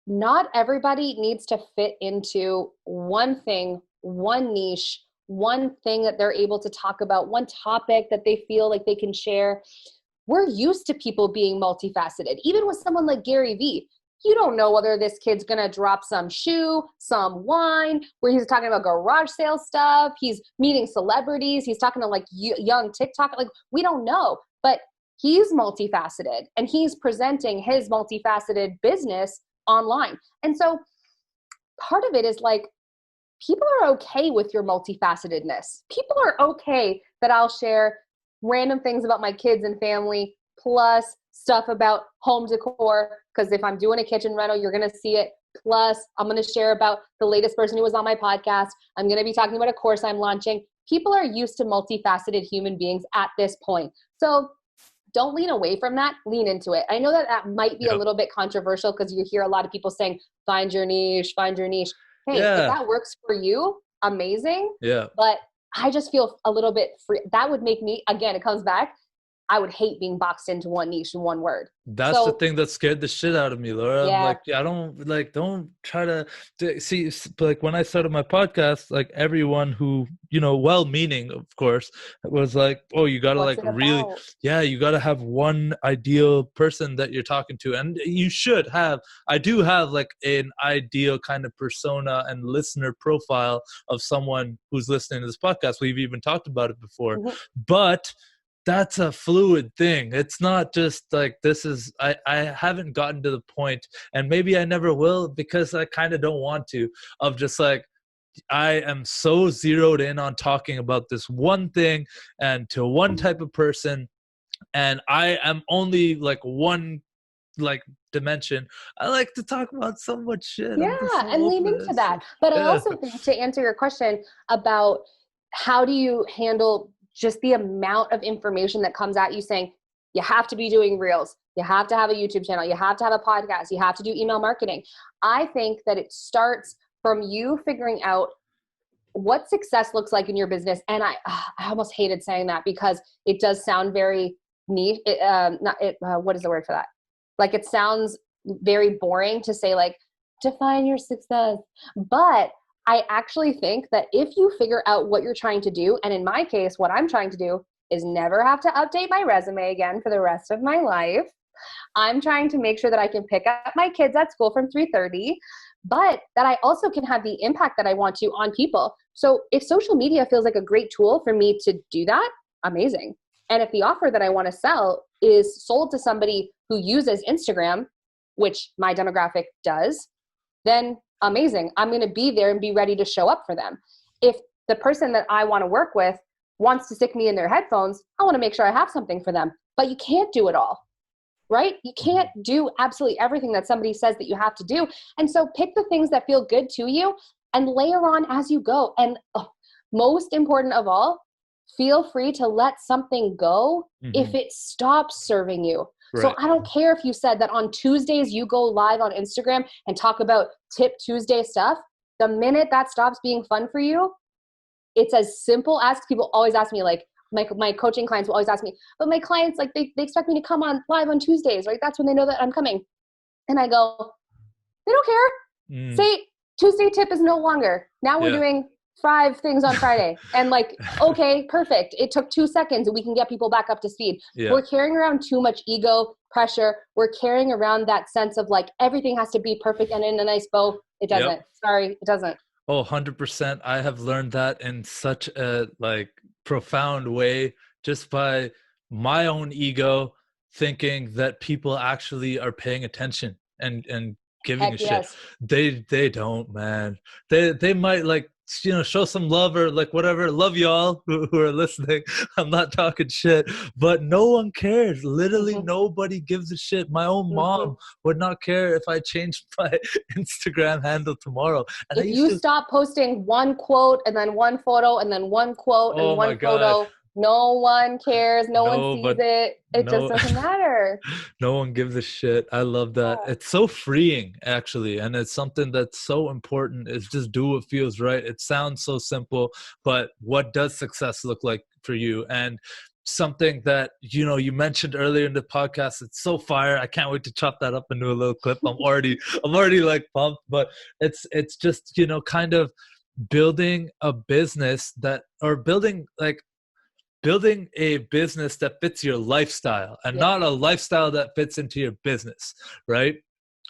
Speaker 2: Not everybody needs to fit into one thing, one niche, one thing that they're able to talk about, one topic that they feel like they can share. We're used to people being multifaceted. Even with someone like Gary Vee, you don't know whether this kid's gonna drop some shoe, some wine, where he's talking about garage sale stuff, he's meeting celebrities, he's talking to like young TikTok, like we don't know. But he's multifaceted and he's presenting his multifaceted business online. And so part of it is like people are okay with your multifacetedness. People are okay that I'll share random things about my kids and family, plus stuff about home decor. Because if I'm doing a kitchen rental, you're going to see it. Plus, I'm going to share about the latest person who was on my podcast. I'm going to be talking about a course I'm launching. People are used to multifaceted human beings at this point. So don't lean away from that, lean into it. I know that that might be a
Speaker 1: Yeah.
Speaker 2: little bit controversial because you hear a lot of people saying, find your niche, find your niche. Hey, if
Speaker 1: Yeah.
Speaker 2: that works for you, amazing.
Speaker 1: Yeah.
Speaker 2: But I just feel a little bit free. That would make me, again, it comes back. I would hate being boxed into one niche and one word.
Speaker 1: That's the
Speaker 2: So
Speaker 1: thing that scared the shit out of me, Laura. I'm
Speaker 2: yeah,
Speaker 1: like, I don't like, don't try to see. Like when I started my podcast, like everyone who, you know, well-meaning, of course, was like, oh, you gotta
Speaker 2: what's
Speaker 1: like
Speaker 2: it
Speaker 1: really,
Speaker 2: about?
Speaker 1: yeah, you gotta have one ideal person that you're talking to, and you should have. I do have like an ideal kind of persona and listener profile of someone who's listening to this podcast. We've even talked about it before,
Speaker 2: Mhm.
Speaker 1: but that's a fluid thing. It's not just like this is I haven't gotten to the point, and maybe I never will because I kind of don't want to, of just like I am so zeroed in on talking about this one thing and to one type of person, and I am only like one like dimension. I like to talk about so much shit. I'm just
Speaker 2: Yeah,
Speaker 1: so
Speaker 2: and lean
Speaker 1: open.
Speaker 2: into that. But I
Speaker 1: Yeah.
Speaker 2: also think to answer your question about how do you handle just the amount of information that comes at you saying you have to be doing reels, you have to have a YouTube channel, you have to have a podcast, you have to do email marketing. I think that it starts from you figuring out what success looks like in your business. And I almost hated saying that because it does sound very niche. What is the word for that? Like it sounds very boring to say like, define your success. But I actually think that if you figure out what you're trying to do, and in my case, what I'm trying to do is never have to update my resume again for the rest of my life. I'm trying to make sure that I can pick up my kids at school from 3:30, but that I also can have the impact that I want to on people. So if social media feels like a great tool for me to do that, amazing. And if the offer that I want to sell is sold to somebody who uses Instagram, which my demographic does, then amazing. I'm going to be there and be ready to show up for them. If the person that I want to work with wants to stick me in their headphones, I want to make sure I have something for them. But you can't do it all, right? You can't do absolutely everything that somebody says that you have to do. And so pick the things that feel good to you and layer on as you go. And most important of all, feel free to let something go if it stops serving you. So
Speaker 1: Right.
Speaker 2: I don't care if you said that on Tuesdays you go live on Instagram and talk about Tip Tuesday stuff. The minute that stops being fun for you, it's as simple as, people always ask me, like, my coaching clients will always ask me, but my clients, like, they expect me to come on live on Tuesdays, right? That's when they know that I'm coming. And I go, they don't care. Say Tuesday tip is no longer. Now we're doing 5 things on Friday. And like, okay, perfect. It took 2 seconds and we can get people back up to speed. Yeah. We're carrying around too much ego, pressure. We're carrying around that sense of like, everything has to be perfect and in a nice bow. It doesn't. Yep. Sorry, it doesn't.
Speaker 1: Oh, 100%. I have learned that in such a like profound way, just by my own ego thinking that people actually are paying attention and giving a shit. They don't, man. They might, like, you know, show some love or like whatever. Love y'all who are listening. I'm not talking shit, but no one cares. Literally nobody gives a shit. My own mom would not care if I changed my Instagram handle tomorrow. And
Speaker 2: if you stop posting one quote and then one photo and then one quote and one photo, no one cares. No one sees it. It just doesn't matter.
Speaker 1: No one gives a shit. I love that. Yeah. It's so freeing, actually. And it's something that's so important, is just do what feels right. It sounds so simple, but what does success look like for you? And something that, you know, you mentioned earlier in the podcast, it's so fire. I can't wait to chop that up into a little clip. I'm already like pumped, but it's just, you know, kind of building a business that, or building a business that fits your lifestyle, and not a lifestyle that fits into your business, right?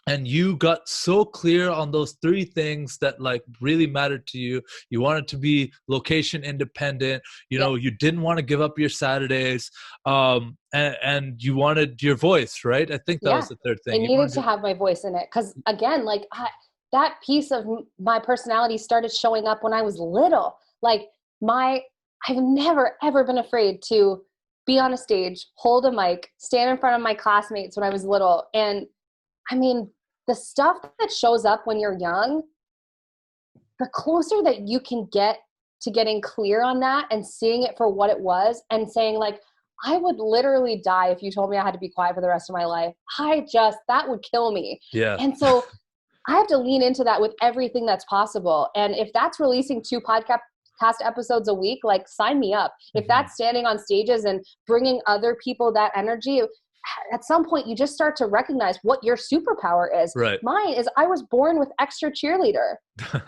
Speaker 1: And you got so clear on those 3 things that like really mattered to you. You wanted to be location independent, you know, you didn't want to give up your Saturdays, and you wanted your voice, right? I think that was the 3rd thing.
Speaker 2: I needed to have my voice in it. Cause again, like that piece of my personality started showing up when I was little. Like I've never, ever been afraid to be on a stage, hold a mic, stand in front of my classmates when I was little. And I mean, the stuff that shows up when you're young, the closer that you can get to getting clear on that and seeing it for what it was and saying like, I would literally die if you told me I had to be quiet for the rest of my life. That would kill me.
Speaker 1: Yeah.
Speaker 2: And so I have to lean into that with everything that's possible. And if that's releasing 2 podcast episodes a week, like sign me up. If that's standing on stages and bringing other people that energy, at some point you just start to recognize what your superpower is.
Speaker 1: Right.
Speaker 2: Mine is I was born with extra cheerleader.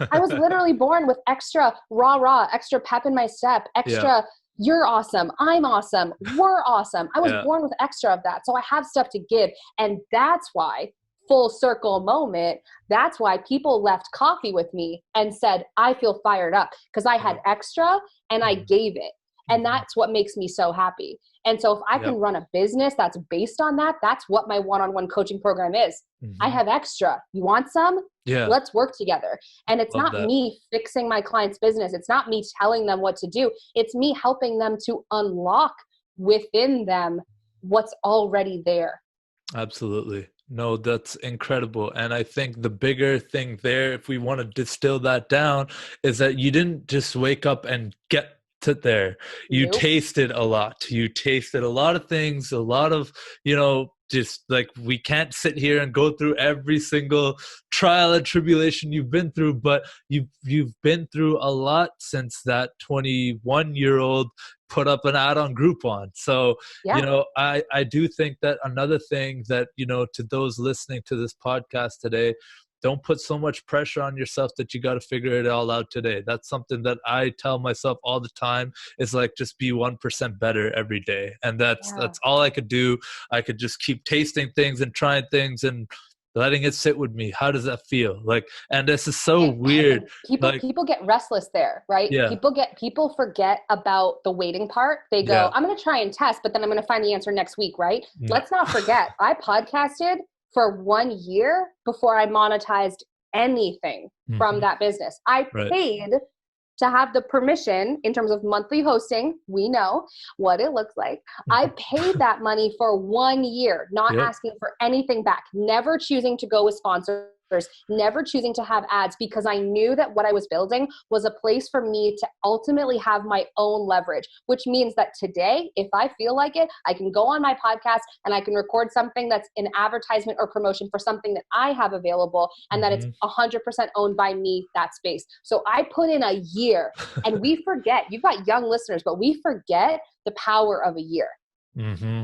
Speaker 2: I was literally born with extra rah, extra pep in my step, extra you're awesome, I'm awesome, we're awesome. I was born with extra of that. So I have stuff to give. And that's why, full circle moment, that's why people left coffee with me and said, I feel fired up because I had extra and I gave it. And that's what makes me so happy. And so if I can run a business that's based on that, that's what my one-on-one coaching program is. I have extra. You want some?
Speaker 1: Yeah.
Speaker 2: Let's work together. And it's not me fixing my client's business. It's not me telling them what to do. It's me helping them to unlock within them what's already there.
Speaker 1: Absolutely. No, that's incredible. And I think the bigger thing there, if we want to distill that down, is that you didn't just wake up and get to there. You tasted a lot. You tasted a lot of things, a lot of, you know, just like we can't sit here and go through every single trial and tribulation you've been through, but you've been through a lot since that 21-year-old put up an ad on Groupon. So, you know, I do think that another thing that, you know, to those listening to this podcast today, don't put so much pressure on yourself that you got to figure it all out today. That's something that I tell myself all the time, is like, just be 1% better every day. And that's all I could do. I could just keep tasting things and trying things and letting it sit with me. How does that feel? Like, and this is so weird.
Speaker 2: People get restless there, right?
Speaker 1: Yeah.
Speaker 2: People forget about the waiting part. They go, I'm going to try and test, but then I'm going to find the answer next week, right? Let's not forget, I podcasted for 1 year before I monetized anything from that business. I paid to have the permission in terms of monthly hosting. We know what it looks like. I paid that money for 1 year, not asking for anything back, never choosing to go with sponsors never choosing to have ads, because I knew that what I was building was a place for me to ultimately have my own leverage, which means that today, if I feel like it, I can go on my podcast and I can record something that's an advertisement or promotion for something that I have available, and that it's 100% owned by me, that space. So I put in a year, and we forget, you've got young listeners, but we forget the power of a year.
Speaker 1: Mm-hmm.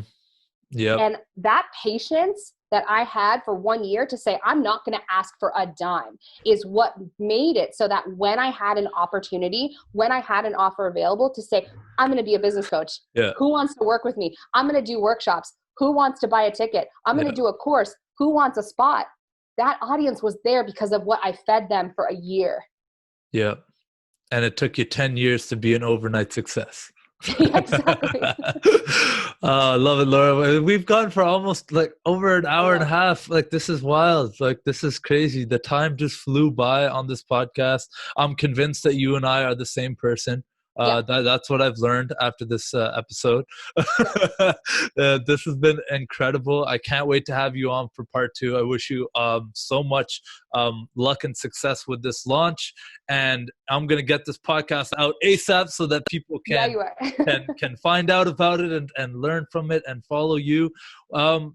Speaker 1: Yep.
Speaker 2: And that patience that I had for 1 year to say, I'm not going to ask for a dime, is what made it so that when I had an opportunity, when I had an offer available, to say, I'm going to be a business coach.
Speaker 1: Yeah.
Speaker 2: Who wants to work with me? I'm going to do workshops. Who wants to buy a ticket? I'm going to do a course. Who wants a spot? That audience was there because of what I fed them for a year.
Speaker 1: Yeah. And it took you 10 years to be an overnight success.
Speaker 2: Yeah, exactly.
Speaker 1: Love it, Laura. We've gone for almost like over an hour and a half. Like, this is wild. Like, this is crazy. The time just flew by on this podcast. I'm convinced that you and I are the same person. That's what I've learned after this episode. This has been incredible. I can't wait to have you on for part 2. I wish you so much luck and success with this launch. And I'm going to get this podcast out ASAP so that people can find out about it and learn from it and follow you.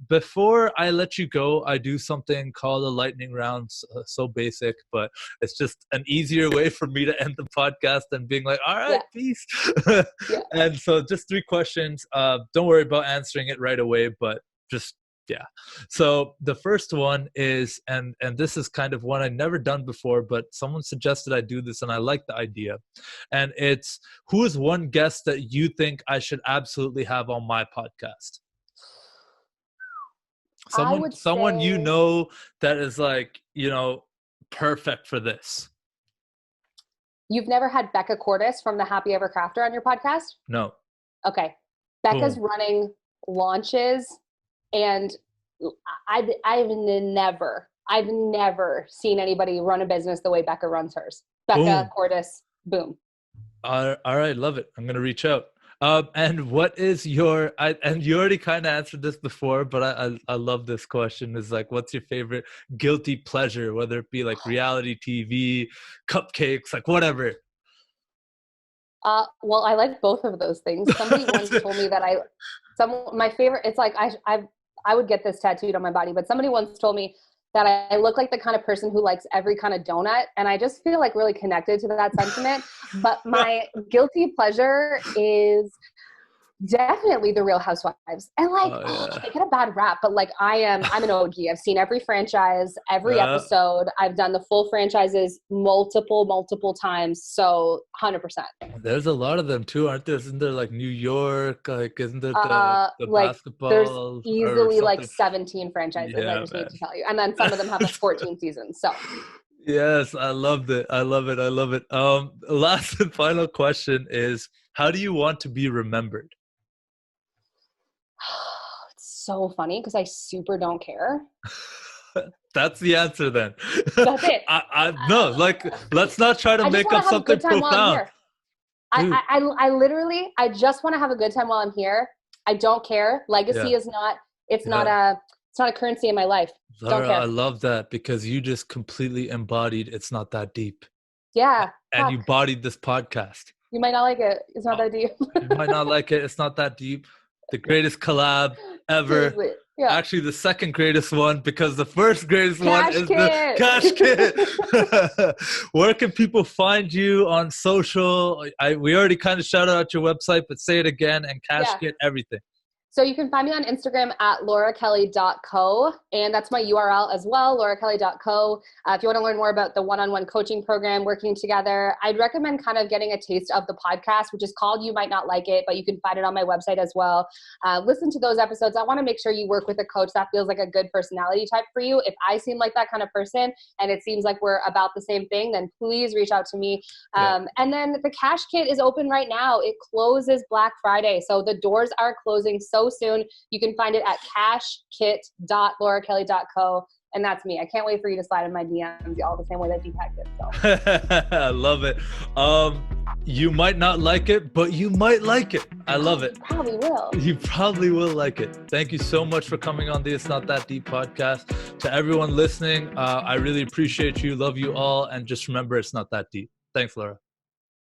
Speaker 1: Before I let you go, I do something called a lightning round. So basic, but it's just an easier way for me to end the podcast than being like, all right, peace. And so just 3 questions. Don't worry about answering it right away, but just, So the first one is, and this is kind of one I've never done before, but someone suggested I do this and I like the idea. And it's, who is one guest that you think I should absolutely have on my podcast? Someone you know that is like, perfect for this.
Speaker 2: You've never had Becca Cordes from the Happy Ever Crafter on your podcast?
Speaker 1: No.
Speaker 2: Okay. Becca's running launches, and I've never seen anybody run a business the way Becca runs hers. Becca Cordes, boom.
Speaker 1: All right. Love it. I'm going to reach out. And what is your, and you already kind of answered this before, but I love this question, is like, what's your favorite guilty pleasure, whether it be like reality TV, cupcakes, like whatever?
Speaker 2: Well, I like both of those things. Somebody once told me that my favorite, it's like, I would get this tattooed on my body, but somebody once told me that I look like the kind of person who likes every kind of donut. And I just feel like really connected to that sentiment. But my guilty pleasure is definitely The Real Housewives. And they get a bad rap, but like I'm an OG. I've seen every franchise, every episode. I've done the full franchises multiple times. So 100%.
Speaker 1: There's a lot of them too, aren't there? Isn't there like New York? Like, isn't there the
Speaker 2: like
Speaker 1: basketball?
Speaker 2: There's easily like 17 franchises, I just need to tell you. And then some of them have like 14 seasons. So
Speaker 1: yes, I loved it. I love it. Last and final question is, how do you want to be remembered?
Speaker 2: It's so funny because I super don't care.
Speaker 1: That's the answer then.
Speaker 2: That's it.
Speaker 1: No, like, let's not try to make up something profound.
Speaker 2: I literally, I just want to have a good time while I'm here. I don't care. Legacy is not, it's not a currency in my life.
Speaker 1: Zara,
Speaker 2: don't care.
Speaker 1: I love that, because you just completely embodied it's not that deep.
Speaker 2: Yeah.
Speaker 1: And you bodied this podcast.
Speaker 2: You might not like it. It's not that deep.
Speaker 1: You might not like it. It's not that deep. The greatest collab ever. Seriously. Yeah. Actually, the second greatest one, because the first greatest one is the Cash Kit. Where can people find you on social? We already kind of shouted out your website, but say it again, and Cash Kit everything.
Speaker 2: So you can find me on Instagram at laurakelly.co, and that's my URL as well, laurakelly.co. If you want to learn more about the one-on-one coaching program, working together, I'd recommend kind of getting a taste of the podcast, which is called You Might Not Like It, but you can find it on my website as well. Listen to those episodes. I want to make sure you work with a coach that feels like a good personality type for you. If I seem like that kind of person and it seems like we're about the same thing, then please reach out to me. And then the Cash Kit is open right now. It closes Black Friday. So the doors are closing so soon. You can find it at cashkit.laurakelly.co. And that's me. I can't wait for you to slide in my DMs all the same way that Deepak did. So.
Speaker 1: I love it. You might not like it, but you might like it. I love it.
Speaker 2: Probably will.
Speaker 1: You probably will like it. Thank you so much for coming on the It's Not That Deep podcast. To everyone listening, I really appreciate you. Love you all. And just remember, it's not that deep. Thanks, Laura.